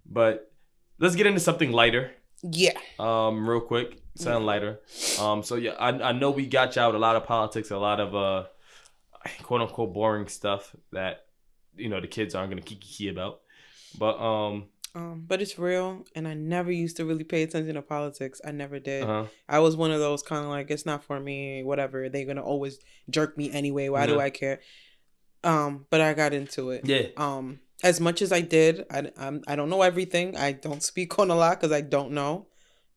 But let's get into something lighter. Yeah. Real quick, something lighter. So yeah, I know we got you out a lot of politics, a lot of quote unquote boring stuff that the kids aren't gonna kiki about, but it's real, and I never used to really pay attention to politics. I never did. I was one of those kind of like, it's not for me, whatever. They're gonna always jerk me anyway. Why do I care? But I got into it. Yeah. As much as I did, I don't know everything. I don't speak on a lot because I don't know.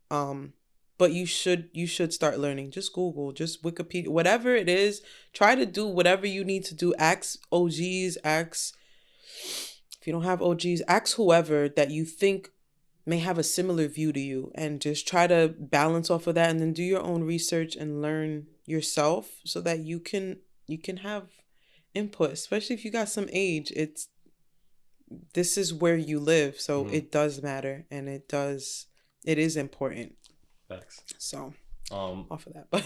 But you should start learning. Just Google, just Wikipedia, whatever it is. Try to do whatever you need to do. Ask OGs, if you don't have OGs, ask whoever that you think may have a similar view to you, and just try to balance off of that, and then do your own research and learn yourself so that you can have input, especially if you got some age. This is where you live, so it does matter, and it is important. Facts. So off of that, but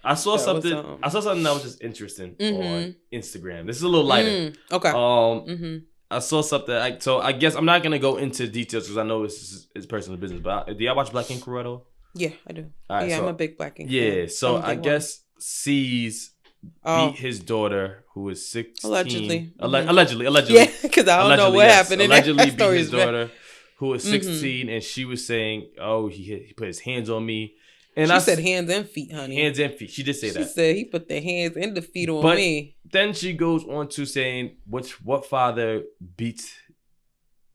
I saw something that was just interesting on Instagram. This is a little lighter. Okay. I saw something. So I guess I'm not gonna go into details because I know it's personal business. But do y'all watch Black Ink at all? Yeah, I do. Right, yeah, so, I'm a big Black Ink fan. So I guess C's beat his daughter who was 16. Allegedly. Allegedly. Yeah, because I don't know what happened in allegedly that beat his daughter who was 16, and she was saying, "Oh, he put his hands on me." And she said hands and feet, honey. Hands and feet. She did say that. She said he put the hands and the feet on me. Then she goes on to saying, what father beats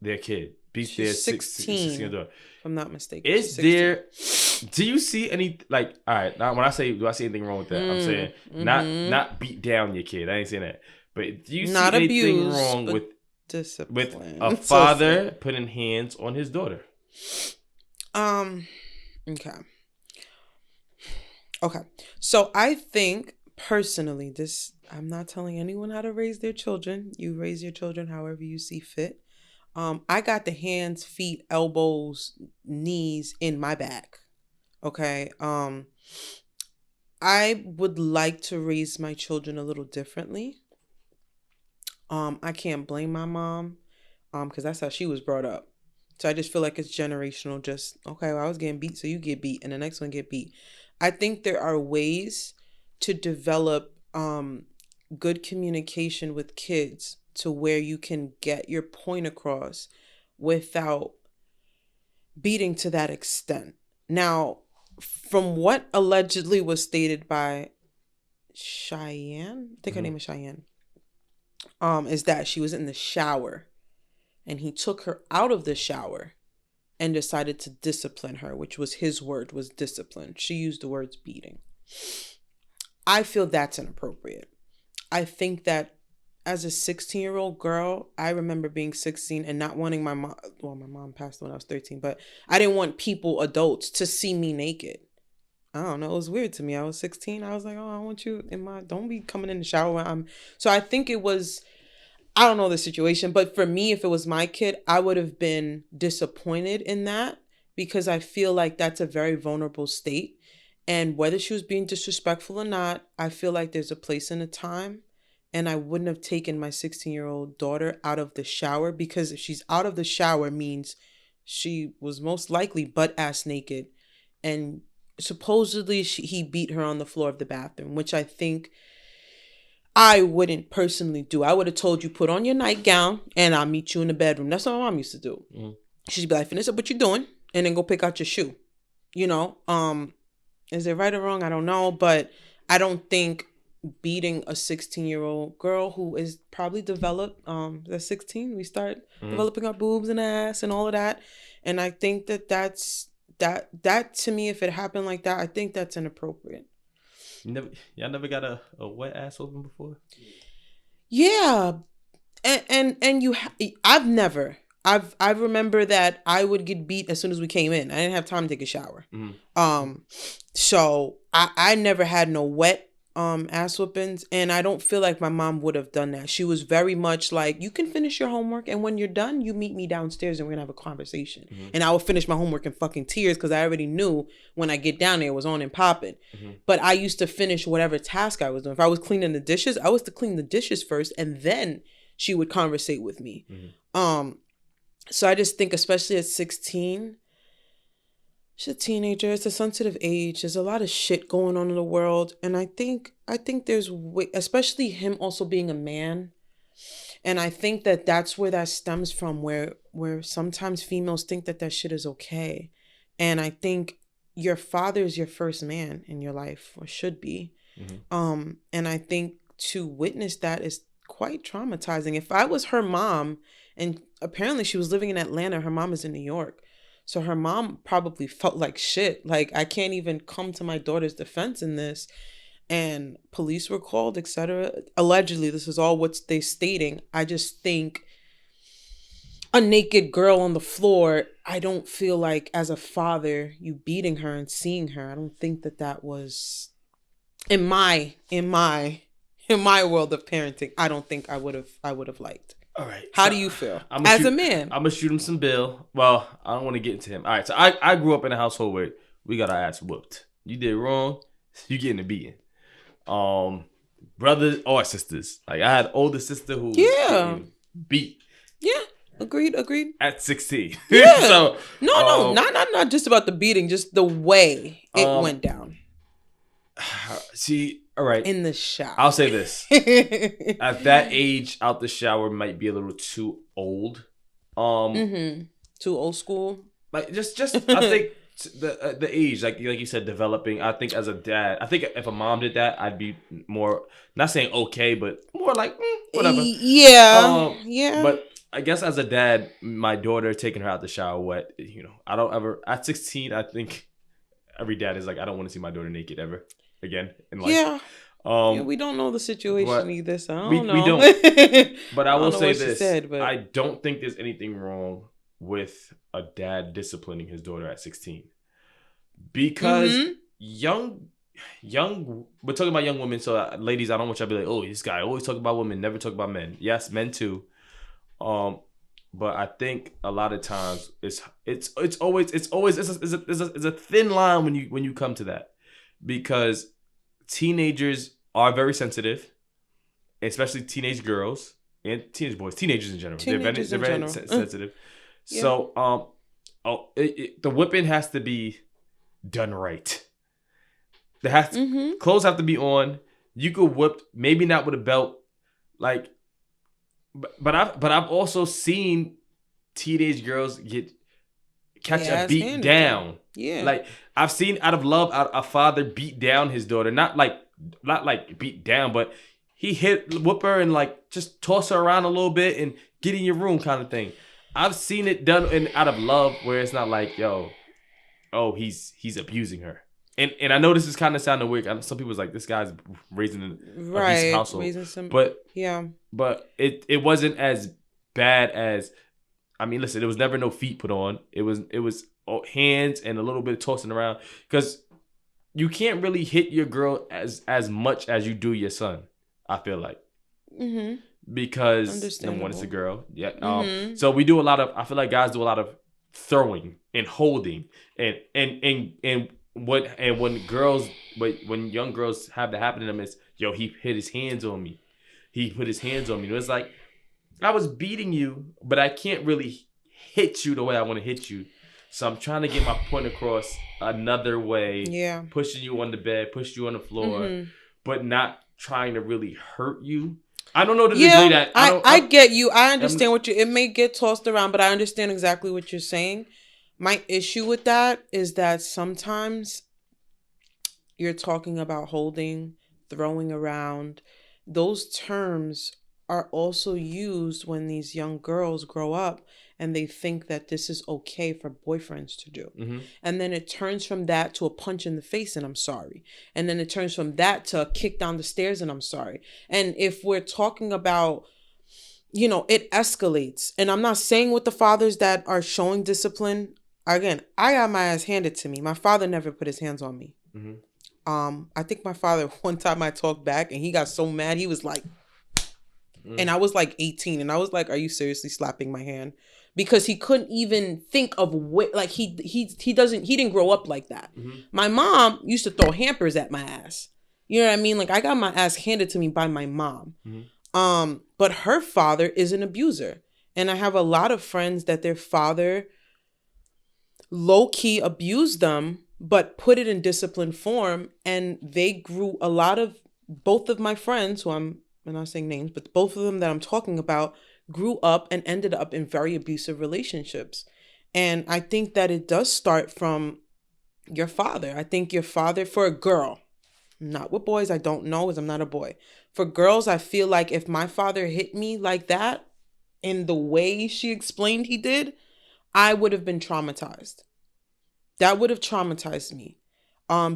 their kid? Beats their 16 daughter. If I'm not mistaken. Do you see any, like, all right, now when I say, do I see anything wrong with that? I'm saying not beat down your kid. I ain't saying that. But do you see anything wrong with discipline, with a father putting hands on his daughter? Okay. So I think personally, I'm not telling anyone how to raise their children. You raise your children however you see fit. I got the hands, feet, elbows, knees in my bag. Okay. I would like to raise my children a little differently. I can't blame my mom, because that's how she was brought up. So I just feel like it's generational. Just, okay, well, I was getting beat, so you get beat, and the next one get beat. I think there are ways to develop good communication with kids to where you can get your point across without beating to that extent. Now, from what allegedly was stated by Cheyenne, I think her name is Cheyenne, is that she was in the shower and he took her out of the shower and decided to discipline her, which was his word, was discipline. She used the words beating. I feel that's inappropriate. I think that as a 16-year-old girl, I remember being 16 and not wanting my mom, well, my mom passed when I was 13, but I didn't want people, adults, to see me naked. I don't know. It was weird to me. I was 16. I was like, oh, I want you don't be coming in the shower when I'm. So I think it was, I don't know the situation, but for me, if it was my kid, I would have been disappointed in that because I feel like that's a very vulnerable state. And whether she was being disrespectful or not, I feel like there's a place and a time. And I wouldn't have taken my 16-year-old daughter out of the shower, because if she's out of the shower means she was most likely butt-ass naked. And supposedly he beat her on the floor of the bathroom, which I think I wouldn't personally do. I would have told you, put on your nightgown and I'll meet you in the bedroom. That's what my mom used to do. She'd be like, Vanessa, what you doing? And then go pick out your shoe. You know, is it right or wrong? I don't know. But I don't think beating a 16-year-old girl who is probably developed, at 16, we start developing our boobs and ass and all of that. And I think that to me, if it happened like that, I think that's inappropriate. Y'all never got a wet ass open before? Yeah. And I remember that I would get beat as soon as we came in. I didn't have time to take a shower. So I never had no wet ass whoopings, and I don't feel like my mom would have done that. She was very much like, you can finish your homework, and when you're done, you meet me downstairs and we're gonna have a conversation. And I would finish my homework in fucking tears because I already knew when I get down there it was on and popping. But I used to finish whatever task I was doing. If I was cleaning the dishes, I was to clean the dishes first, and then she would conversate with me. So I just think, especially at 16, she's a teenager. It's a sensitive age. There's a lot of shit going on in the world. And I think there's, especially him also being a man. And I think that that's where that stems from, where sometimes females think that shit is okay. And I think your father is your first man in your life, or should be. And I think to witness that is quite traumatizing. If I was her mom, and apparently she was living in Atlanta, her mom is in New York. So her mom probably felt like shit. Like, I can't even come to my daughter's defense in this. And police were called, etc. Allegedly, this is all what they're stating. I just think a naked girl on the floor, I don't feel like as a father, you beating her and seeing her, I don't think that was in my world of parenting. I don't think I would have liked. All right. How so do you feel a man? I'm gonna shoot him some bill. Well, I don't want to get into him. All right. So I grew up in a household where we got our ass whooped. You did wrong, you getting a beating. Brothers or sisters. Like I had older sister who was getting beat. Yeah. Agreed. At 16. Yeah. So no, not just about the beating, just the way it went down. See, all right. In the shower. I'll say this. At that age, out the shower might be a little too old. Too old school. Like just I think the age, like you said, developing. I think as a dad, I think if a mom did that, I'd be more, not saying okay, but more like whatever. Yeah. But I guess as a dad, my daughter taking her out the shower wet, I don't ever, at 16, I think every dad is like, I don't want to see my daughter naked ever again in life. Yeah, we don't know the situation either, so I don't know. We don't. But I will say this. But I don't think there's anything wrong with a dad disciplining his daughter at 16. Because young, we're talking about young women, so ladies, I don't want y'all to be like, oh, this guy always talk about women, never talk about men. Yes, men too. But I think a lot of times it's a thin line when you come to that, because teenagers are very sensitive, especially teenage girls and teenage boys, teenagers in general. They're very sensitive. Yeah. So the whipping has to be done right. Clothes have to be on. You could whip, maybe not with a belt, like. But I've also seen teenage girls catch a beat down. Yeah. Like I've seen out of love a father beat down his daughter, not like beat down, but he whip her and like just toss her around a little bit and get in your room kind of thing. I've seen it done out of love, where it's not like, he's abusing her. And I know this is kind of sounding weird. Some people's like, this guy's raising an abusive household. But it wasn't as bad as, I mean, listen, there was never no feet put on. It was hands and a little bit of tossing around, because you can't really hit your girl as much as you do your son, I feel like. Because number one, it's a girl. Yeah. So we do a lot of, I feel like guys do a lot of throwing and holding and when young girls have that happen to them, it's, he hit his hands on me. He put his hands on me. It's like, I was beating you, but I can't really hit you the way I want to hit you. So I'm trying to get my point across another way. Yeah. Pushing you on the bed, pushing you on the floor, but not trying to really hurt you. I don't know the degree that I get you. I understand it may get tossed around, but I understand exactly what you're saying. My issue with that is that sometimes you're talking about holding, throwing around. Those terms are also used when these young girls grow up and they think that this is okay for boyfriends to do. And then it turns from that to a punch in the face and I'm sorry. And then it turns from that to a kick down the stairs and I'm sorry. And if we're talking about, it escalates. And I'm not saying with the fathers that are showing discipline. Again, I got my ass handed to me. My father never put his hands on me. I think my father, one time I talked back and he got so mad. He was like, and I was like 18 and I was like, are you seriously slapping my hand? Because he couldn't even think of what, like he didn't grow up like that. My mom used to throw hampers at my ass. You know what I mean? Like I got my ass handed to me by my mom. But her father is an abuser. And I have a lot of friends that their father low-key abused them, but put it in disciplined form. And they grew, both of my friends, who I'm not saying names, but both of them that I'm talking about grew up and ended up in very abusive relationships. And I think that it does start from your father. I think your father, for a girl, not with boys, I don't know, because I'm not a boy. For girls, I feel like if my father hit me like that, in the way she explained he did, I would have been traumatized. That would have traumatized me.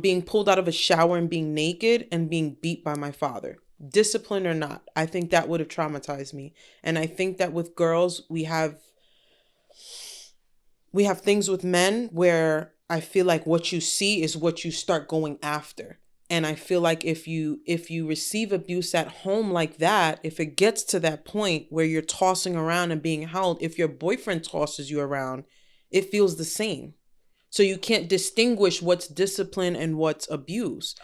Being pulled out of a shower and being naked and being beat by my father. Discipline or not, I think that would have traumatized me. And I think that with girls, we have we have things with men where I feel like what you see is what you start going after. And I feel like if you receive abuse at home like that, if it gets to that point where you're tossing around and being held, if your boyfriend tosses you around, it feels the same. So you can't distinguish what's discipline and what's abuse.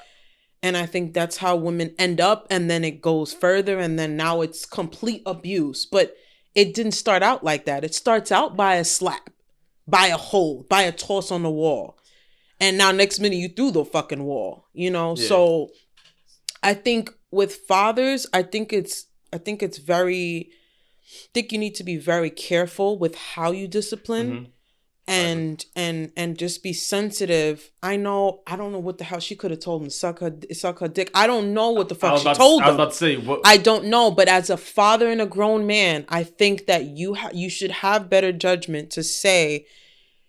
And I think that's how women end up, and then it goes further, and then now it's complete abuse. But it didn't start out like that. It starts out by a slap, by a hold, by a toss on the wall. And now next minute you threw the fucking wall, you know? Yeah. So I think with fathers, I think you need to be very careful with how you discipline. Mm-hmm. And just be sensitive. I don't know what the hell she could have told him. Suck her dick. I don't know what the fuck she told him. I was about to say what. I don't know, but as a father and a grown man, I think that you should have better judgment to say,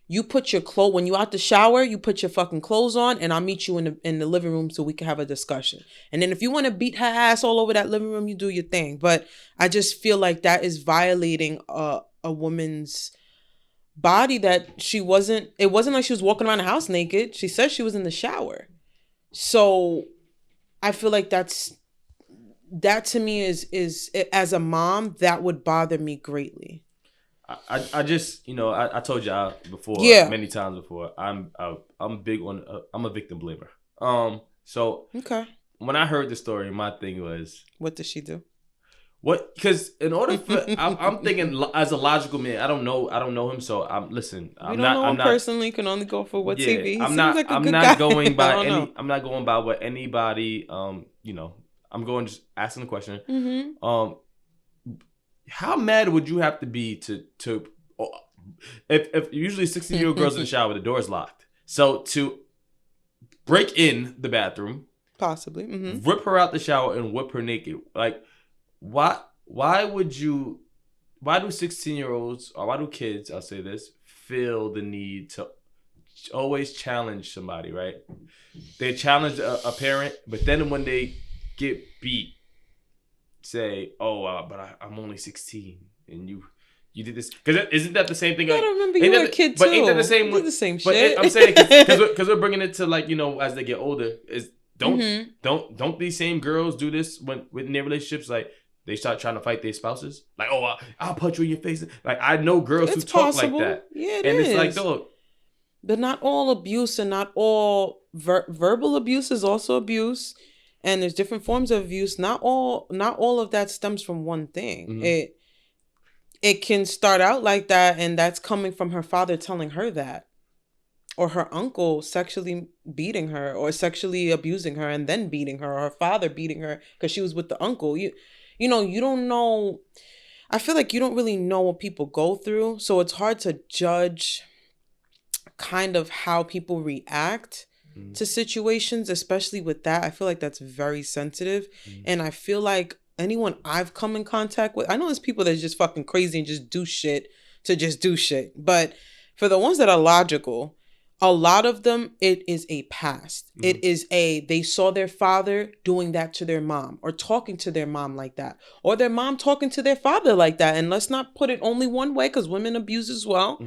you put your clothes, when you out the shower, you put your fucking clothes on, and I'll meet you in the living room so we can have a discussion. And then if you want to beat her ass all over that living room, you do your thing. But I just feel like that is violating a woman's body, that it wasn't like she was walking around the house naked. She said she was in the shower. So I feel like that to me is as a mom, that would bother me greatly. I just, I told y'all before, many times before, I'm big on, I'm a victim blamer. So okay, when I heard the story, my thing was, what did she do? What? Because in order for, I'm thinking as a logical man. I don't know him, so I'm not personally. Can only go for what TV. I'm not going by what anybody. I'm going just asking the question. Mm-hmm. How mad would you have to be to if usually 16-year-old girls in the shower, the door is locked, so to break in the bathroom, possibly, mm-hmm. rip her out the shower and whip her naked, like. Why do 16-year-olds, or why do kids, I'll say this, feel the need to always challenge somebody, right? They challenge a parent, but then when they get beat, say, but I'm only 16 and you did this. Because isn't that the same thing? I don't remember you were a kid too. But ain't that the same? The same shit. I'm saying, because we're bringing it to, like, as they get older, don't these same girls do this in their relationships? Like, they start trying to fight their spouses. Like, I'll punch you in your face. Like, I know girls who talk like that. Yeah, it's like, dog. But not all abuse and not all verbal abuse is also abuse. And there's different forms of abuse. Not all of that stems from one thing. Mm-hmm. It can start out like that, and that's coming from her father telling her that. Or her uncle sexually beating her, or sexually abusing her and then beating her, or her father beating her because she was with the uncle. You don't know. I feel like you don't really know what people go through. So it's hard to judge kind of how people react to situations, especially with that. I feel like that's very sensitive. And I feel like anyone I've come in contact with, I know there's people that's just fucking crazy and just do shit to just do shit. But for the ones that are logical, a lot of them, it is a past. Mm-hmm. It is they saw their father doing that to their mom, or talking to their mom like that, or their mom talking to their father like that. And let's not put it only one way, because women abuse as well.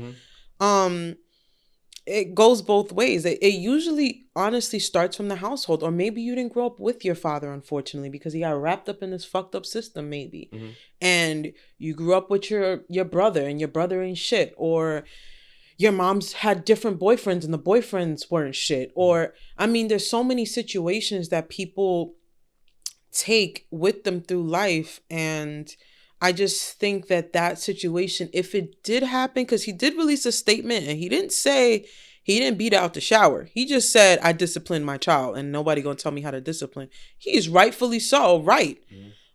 Mm-hmm. It goes both ways. It usually honestly starts from the household, or maybe you didn't grow up with your father, unfortunately, because he got wrapped up in this fucked up system, maybe. Mm-hmm. And you grew up with your brother, and your brother ain't shit, or your mom's had different boyfriends and the boyfriends weren't shit. Or, I mean, there's so many situations that people take with them through life. And I just think that situation, if it did happen, because he did release a statement and he didn't say, he didn't beat out the shower. He just said, I disciplined my child and nobody gonna tell me how to discipline. He's rightfully so, right.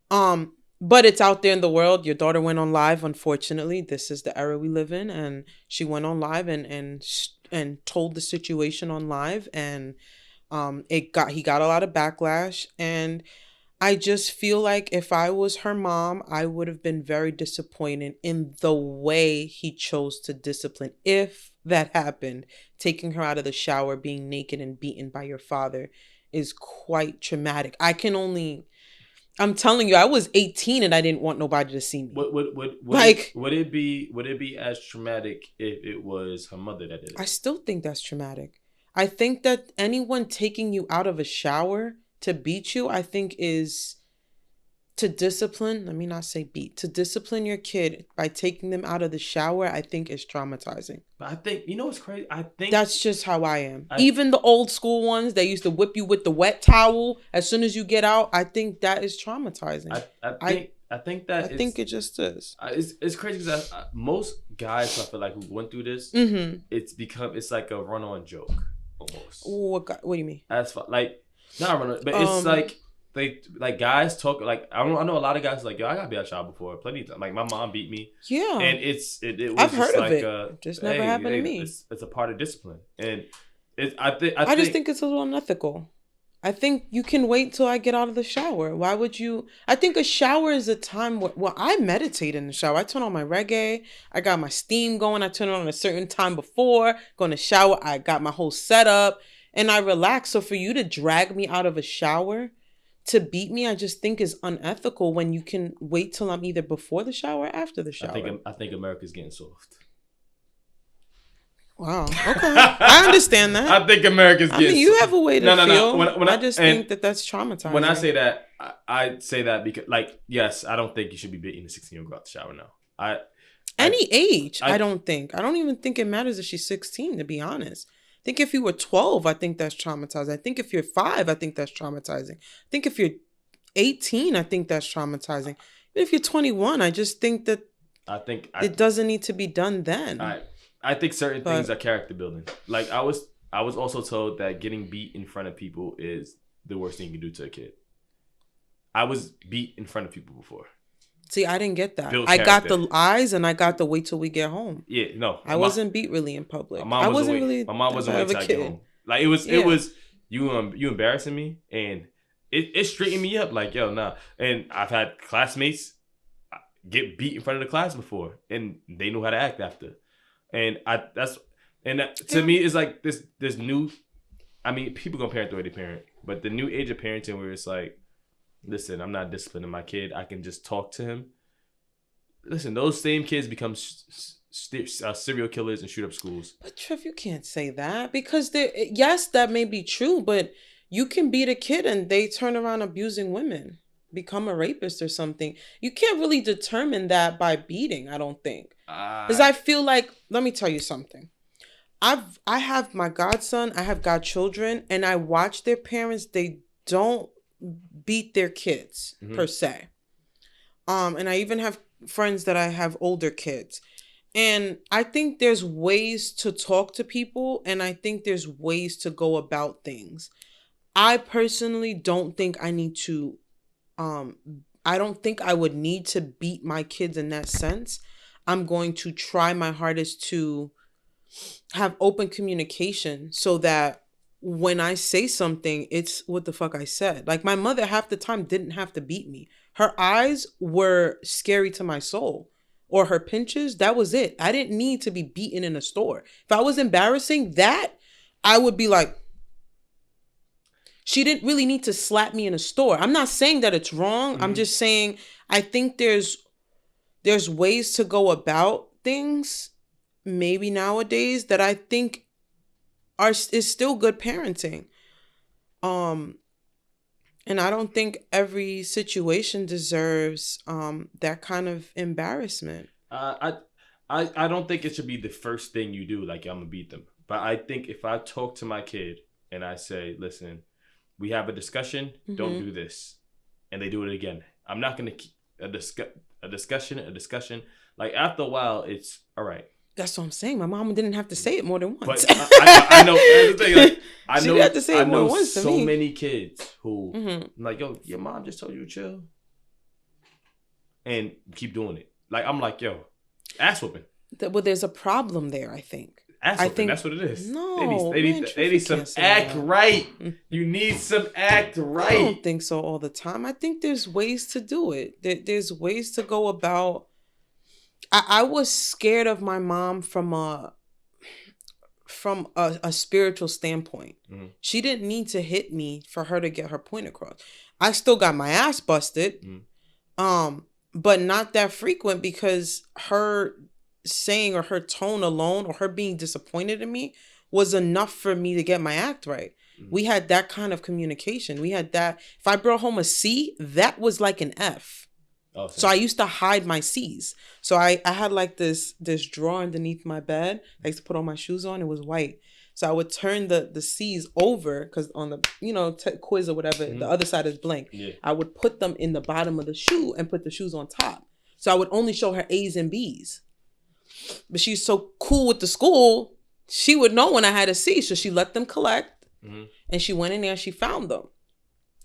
Mm-hmm. But it's out there in the world. Your daughter went on live, unfortunately. This is the era we live in. And she went on live and told the situation on live. And he got a lot of backlash. And I just feel like if I was her mom, I would have been very disappointed in the way he chose to discipline. If that happened, taking her out of the shower, being naked and beaten by your father is quite traumatic. I can only I'm telling you, I was 18 and I didn't want nobody to see me. Would it be as traumatic if it was her mother that did it? I still think that's traumatic. I think that anyone taking you out of a shower to beat you, I think is to discipline. Let me not say beat. To discipline your kid by taking them out of the shower, I think is traumatizing. But I think, you know what's crazy? I think that's just how I am. Even the old school ones that used to whip you with the wet towel as soon as you get out, I think that is traumatizing. I think it just is. It's crazy because most guys I feel like who went through this, it's like a run-on joke almost. What do you mean? As far, like not run-on, but it's like they like guys talk like I know a lot of guys like, yo, I gotta be out shot before plenty of time. Like my mom beat me. Yeah, and it was I've heard of like, it. Just never happened to me. It's a part of discipline, and I just think it's a little unethical. I think you can wait till I get out of the shower. Why would you? I think a shower is a time where I meditate in the shower. I turn on my reggae. I got my steam going. I turn it on a certain time before going to shower. I got my whole setup and I relax. So for you to drag me out of a shower to beat me, I just think is unethical when you can wait till I'm either before the shower or after the shower. I think America's getting soft. Wow. Okay. I understand that. I think America's getting. You have a way to feel. No. When I just think that's traumatizing. When I say that, I say that because, like, yes, I don't think you should be beating a 16-year-old girl out the shower now. Any age, I don't think. I don't even think it matters if she's 16, to be honest. I think if you were 12, I think that's traumatizing. I think if you're 5, I think that's traumatizing. I think if you're 18, I think that's traumatizing. But if you're 21, I just think that it doesn't need to be done then. I think certain things are character building. Like I was also told that getting beat in front of people is the worst thing you can do to a kid. I was beat in front of people before. See, I didn't get that. I got the eyes and I got the wait till we get home. Yeah, no. I wasn't beat really in public. My mom wasn't wait till I get home. Like it was you embarrassing me and it straightened me up like, yo, nah. And I've had classmates get beat in front of the class before and they know how to act after. And to me it's like this new, I mean, people gonna parent the way they parent, but the new age of parenting where it's like, listen, I'm not disciplining my kid. I can just talk to him. Listen, those same kids become serial killers and shoot up schools. But Trev, you can't say that because yes, that may be true, but you can beat a kid and they turn around abusing women, become a rapist or something. You can't really determine that by beating, I don't think. Because I feel like, let me tell you something. I have my godson, I have godchildren, and I watch their parents. They don't beat their kids per se. And I even have friends that I have older kids. And I think there's ways to talk to people, and I think there's ways to go about things. I personally don't think I need to, I don't think I would need to beat my kids in that sense. I'm going to try my hardest to have open communication so that when I say something, it's what the fuck I said. Like my mother half the time didn't have to beat me. Her eyes were scary to my soul, or her pinches. That was it. I didn't need to be beaten in a store. If I was embarrassing that, I would be like, she didn't really need to slap me in a store. I'm not saying that it's wrong. I'm just saying I think there's ways to go about things maybe nowadays that I think is still good parenting. And I don't think every situation deserves that kind of embarrassment. I don't think it should be the first thing you do, like I'm gonna beat them. But I think if I talk to my kid and I say, listen, we have a discussion, don't do this, and they do it again, I'm not gonna keep a discussion. Like after a while, it's all right. That's what I'm saying. My mom didn't have to say it more than once. But I know. That's the thing. Like, I know. Had to say it more than once so many kids who like, yo, your mom just told you to chill, and keep doing it. Like I'm like, yo, ass whooping. Well, there's a problem there. I think. I think that's what it is. No, they need some act right. You need some act right. I don't think so all the time. I think there's ways to do it. There's ways to go about. I was scared of my mom from from a spiritual standpoint. She didn't need to hit me for her to get her point across. I still got my ass busted, but not that frequent, because her saying or her tone alone or her being disappointed in me was enough for me to get my act right. We had that kind of communication. We had that. If I brought home a C, that was like an F. Oh, so I used to hide my C's. So I had like this drawer underneath my bed. I used to put all my shoes on. It was white. So I would turn the C's over, because on the quiz or whatever, the other side is blank. Yeah. I would put them in the bottom of the shoe and put the shoes on top. So I would only show her A's and B's. But she's so cool with the school, she would know when I had a C. So she let them collect. And she went in there and she found them.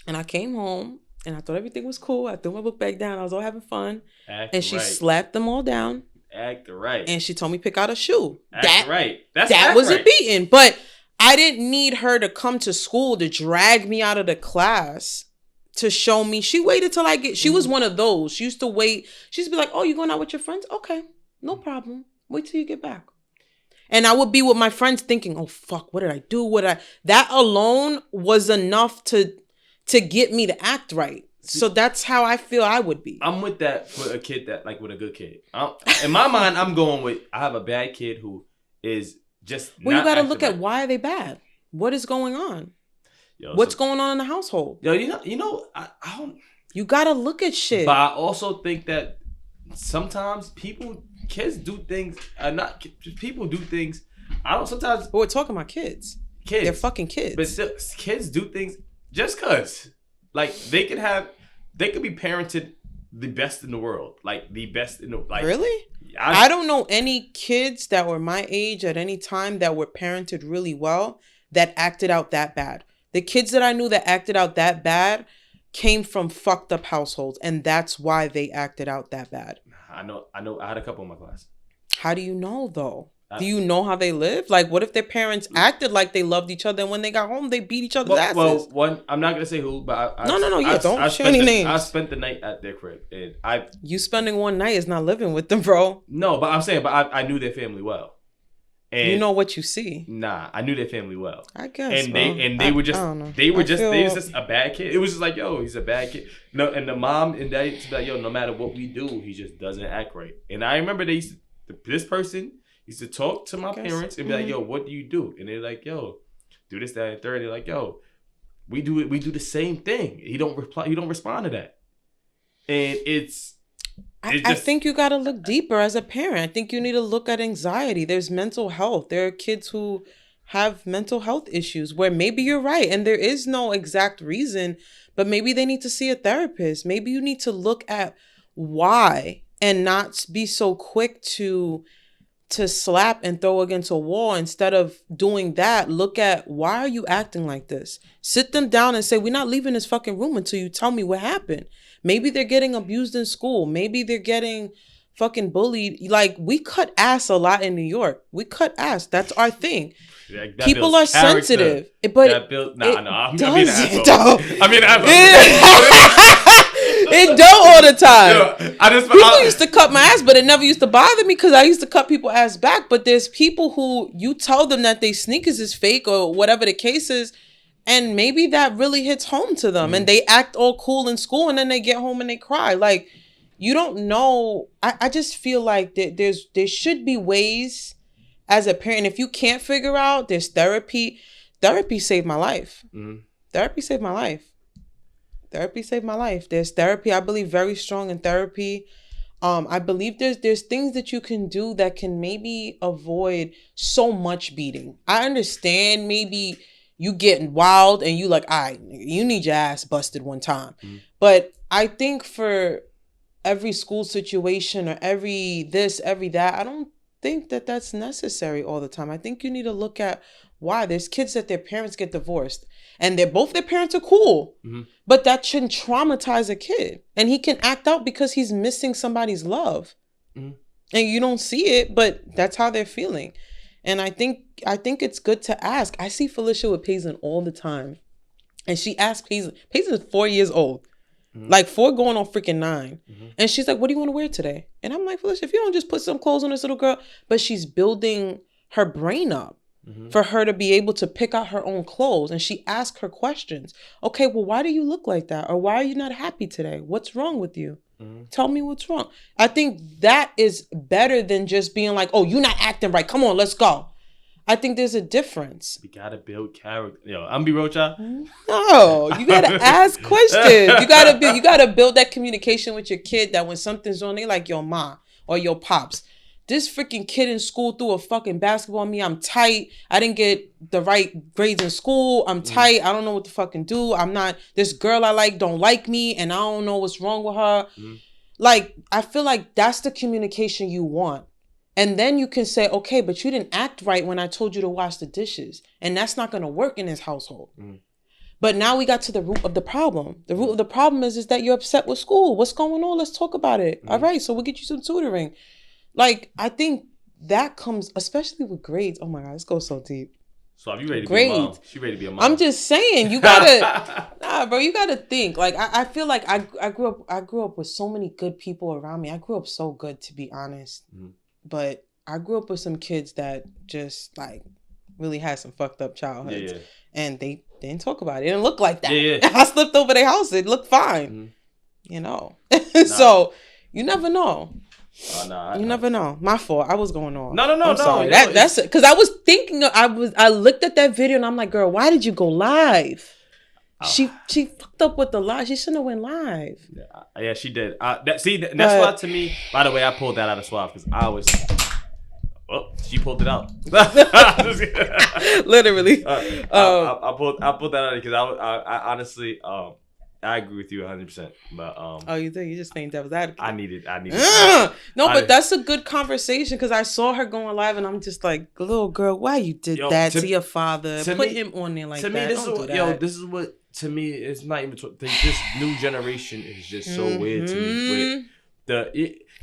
And I came home and I thought everything was cool. I threw my book back down. I was all having fun. And she slapped them all down. Act right. And she told me pick out a shoe. That was a beating. But I didn't need her to come to school to drag me out of the class to show me. She waited till I get. She was one of those. She used to wait. She used to be like, "Oh, you going out with your friends? Okay, no problem. Wait till you get back." And I would be with my friends thinking, "Oh fuck, what did I do? That alone was enough to get me to act right." So that's how I feel I would be. I'm with that for a kid that with a good kid. In my mind, I'm going with, I have a bad kid who is just. Well, you got to look at why are they bad? What is going on? What's going on in the household? Yo, you know, I don't. You got to look at shit. But I also think that sometimes kids do things. People do things. I don't sometimes. But we're talking about kids. They're fucking kids. But still, kids do things just cause. Like they could be parented the best in the world. Like the best in the Really? I don't know any kids that were my age at any time that were parented really well that acted out that bad. The kids that I knew that acted out that bad came from fucked up households, and that's why they acted out that bad. I know. I had a couple in my class. How do you know though? Do you know how they live? Like, what if their parents acted like they loved each other, and when they got home, they beat each other's asses? Well, one, I'm not gonna say who, but don't share any names. I spent the night at their crib, and you spending one night is not living with them, bro. No, but I'm saying, I knew their family well. And you know what you see. Nah, I knew their family well. I guess. And they were just a bad kid. It was just like, yo, he's a bad kid. No, and the mom and dad used to be like, yo, no matter what we do, he just doesn't act right. And I remember this person used to talk to my parents and be like, yo, what do you do? And they're like, yo, do this, that, and third. They're like, yo, we do the same thing. He don't reply. He don't respond to that. And I think you got to look deeper as a parent. I think you need to look at anxiety. There's mental health. There are kids who have mental health issues where maybe you're right and there is no exact reason, but maybe they need to see a therapist. Maybe you need to look at why and not be so quick to slap and throw against a wall. Instead of doing that, look at why are you acting like this? Sit them down and say, we're not leaving this fucking room until you tell me what happened. Maybe they're getting abused in school. Maybe they're getting fucking bullied. Like, we cut ass a lot in New York. We cut ass. That's our thing. That people are sensitive. But I'm being an asshole. It don't all the time. People used to cut my ass, but it never used to bother me because I used to cut people's ass back. But there's people who you tell them that they sneakers is fake or whatever the case is, and maybe that really hits home to them, and they act all cool in school, and then they get home and they cry. Like, you don't know. I just feel like there should be ways as a parent. If you can't figure out, there's therapy. Therapy saved my life. Therapy saved my life. Therapy saved my life. There's therapy. I believe very strong in therapy. I believe there's things that you can do that can maybe avoid so much beating. I understand maybe you getting wild and you like, all right, you need your ass busted one time. But I think for every school situation or every this, every that, I don't think that that's necessary all the time. I think you need to look at why. There's kids that their parents get divorced and both their parents are cool, but that shouldn't traumatize a kid. And he can act out because he's missing somebody's love. And you don't see it, but that's how they're feeling. And I think it's good to ask. I see Felicia with Paisley all the time. And she asked Paisley. Paisley is 4 years old. Like 4 going on freaking 9. And she's like, what do you want to wear today? And I'm like, Felicia, if you don't just put some clothes on this little girl. But she's building her brain up. for her to be able to pick out her own clothes. And she asked her questions. Okay, well, why do you look like that? Or why are you not happy today? What's wrong with you? Tell me what's wrong. I think that is better than just being like, oh, you're not acting right. Come on, let's go. I think there's a difference. You gotta build character. Yo, I'm be real, child. No, you gotta ask questions. You gotta build that communication with your kid that when something's wrong, they like your mom or your pops. This freaking kid in school threw a fucking basketball on me. I'm tight. I didn't get the right grades in school. I'm tight. I don't know what to fucking do. This girl I like don't like me and I don't know what's wrong with her. Like, I feel like that's the communication you want. And then you can say, okay, but you didn't act right when I told you to wash the dishes. And that's not going to work in this household. But now we got to the root of the problem. The root of the problem is that you're upset with school. What's going on? Let's talk about it. All right, so we'll get you some tutoring. Like, I think that comes, especially with grades. Oh my God, this goes so deep. So if you ready to be a mom? She ready to be a mom. I'm just saying, you gotta, bro, you gotta think. Like, I feel like I grew up with so many good people around me. I grew up so good, to be honest. But I grew up with some kids that just like really had some fucked up childhoods. And they didn't talk about it. It didn't look like that. I slipped over their house. It looked fine. You know? So you never know. You never know. My fault. I was going on. No. I'm sorry. That's it. Because I was thinking, I looked at that video and I'm like, girl, why did you go live? She fucked up with the live. She shouldn't have went live. Yeah, she did. That's why to me, by the way, I pulled that out of Suave because I was... Oh, she pulled it out. Literally. I pulled that out because I honestly... I agree with you 100%. But oh, you think you just think that was advocate? I needed. No, but that's a good conversation because I saw her going live and I'm just like, little girl, why you did that to your father? Put him on there like that. To me, this is what to me it's not even. This new generation is just so weird to me.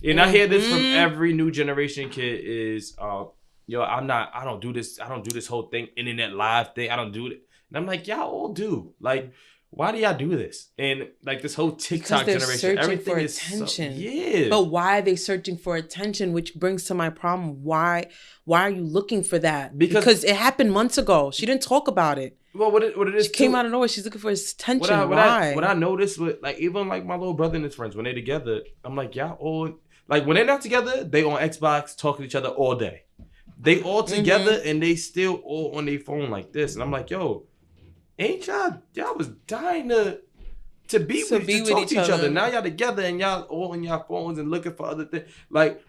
And I hear this from every new generation kid is, I don't do this. I don't do this whole thing, internet live thing. I don't do it. And I'm like, y'all all do. Like, why do y'all do this? And like this whole TikTok generation, everything is attention. But why are they searching for attention? Which brings to my problem. Why are you looking for that? Because it happened months ago. She didn't talk about it. Well, what it is, she came out of nowhere. She's looking for his attention. What I noticed with like even like my little brother and his friends when they're together, I'm like, y'all all like when they're not together, they on Xbox talking to each other all day. They all together and they still all on their phone like this, and I'm like, yo. Ain't y'all was dying to talk to each other. Now y'all together and y'all all on y'all phones and looking for other things. Like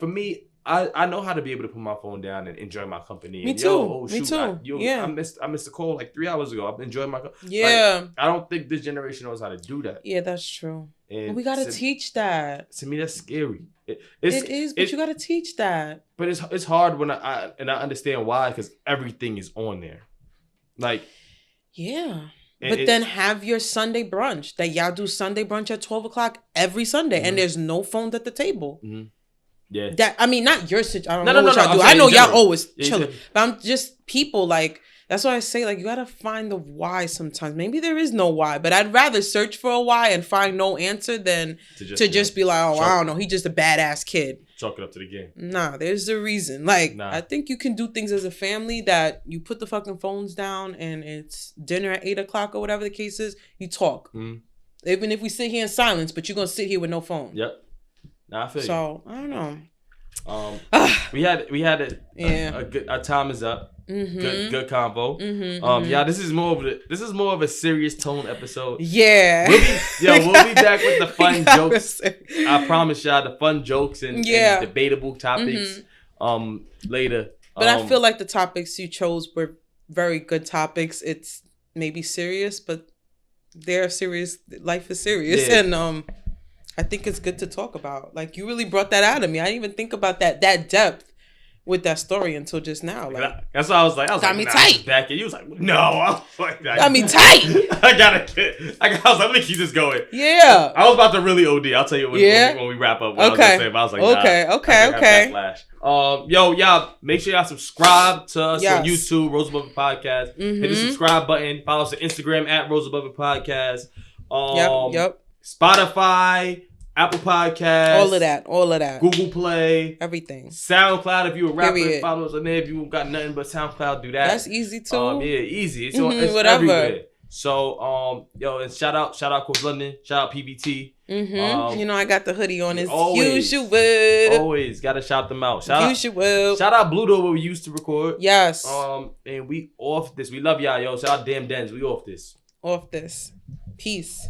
for me, I know how to be able to put my phone down and enjoy my company. Me too. Me too. I missed the call like 3 hours ago. I've enjoyed my company. Yeah. Like, I don't think this generation knows how to do that. Yeah, that's true. And we gotta teach that. To me, that's scary. It is, but you gotta teach that. But it's hard when I understand why, because everything is on there. Like. Yeah. But then have your Sunday brunch. That y'all do Sunday brunch at 12 o'clock every Sunday. And there's no phones at the table. Yeah. That, I mean, not your situation. I don't know what y'all do. I know y'all always chilling. But I'm just people like, that's why I say like, you got to find the why sometimes. Maybe there is no why. But I'd rather search for a why and find no answer than to just be like, oh, I don't know. He's just a badass kid. Chalk it up to the game. Nah, there's a reason. Like, I think you can do things as a family that you put the fucking phones down and it's dinner at 8 o'clock or whatever the case is. You talk. Even if we sit here in silence, but you're going to sit here with no phone. Yep. Nah, I feel you. So, I don't know. We had our time is up. Good combo. Yeah, this is more of a serious tone episode. Yeah. We'll be back with the fun jokes. I promise y'all the fun jokes and debatable topics later. But I feel like the topics you chose were very good topics. It's maybe serious, but they're serious. Life is serious, and I think it's good to talk about. Like, you really brought that out of me. I didn't even think about that depth with that story until just now. Like, that's why I was got me tight. Back and you was like, no. I was like, got me tight. I was like, I'm gonna keep this going. Yeah. I was about to really OD. I'll tell you when we wrap up. What I was gonna say, but I was like, okay. Backlash. Y'all make sure y'all subscribe to us on YouTube, Rose Above It Podcast. Hit the subscribe button. Follow us on Instagram at Rose Above It Podcast. Spotify, Apple Podcasts. All of that. Google Play. Everything. SoundCloud, if you're a rapper, Period. follow us on there. If you got nothing but SoundCloud, do that. That's easy too. Yeah, easy. It's it's whatever. everywhere. So, and shout out Coach London, shout out PBT. You know I got the hoodie on. As always, usual. Always gotta shout them out. Shout out Blue Door where we used to record. Yes. And we off this. We love y'all, yo. Shout out Damn Dens. We off this. Peace.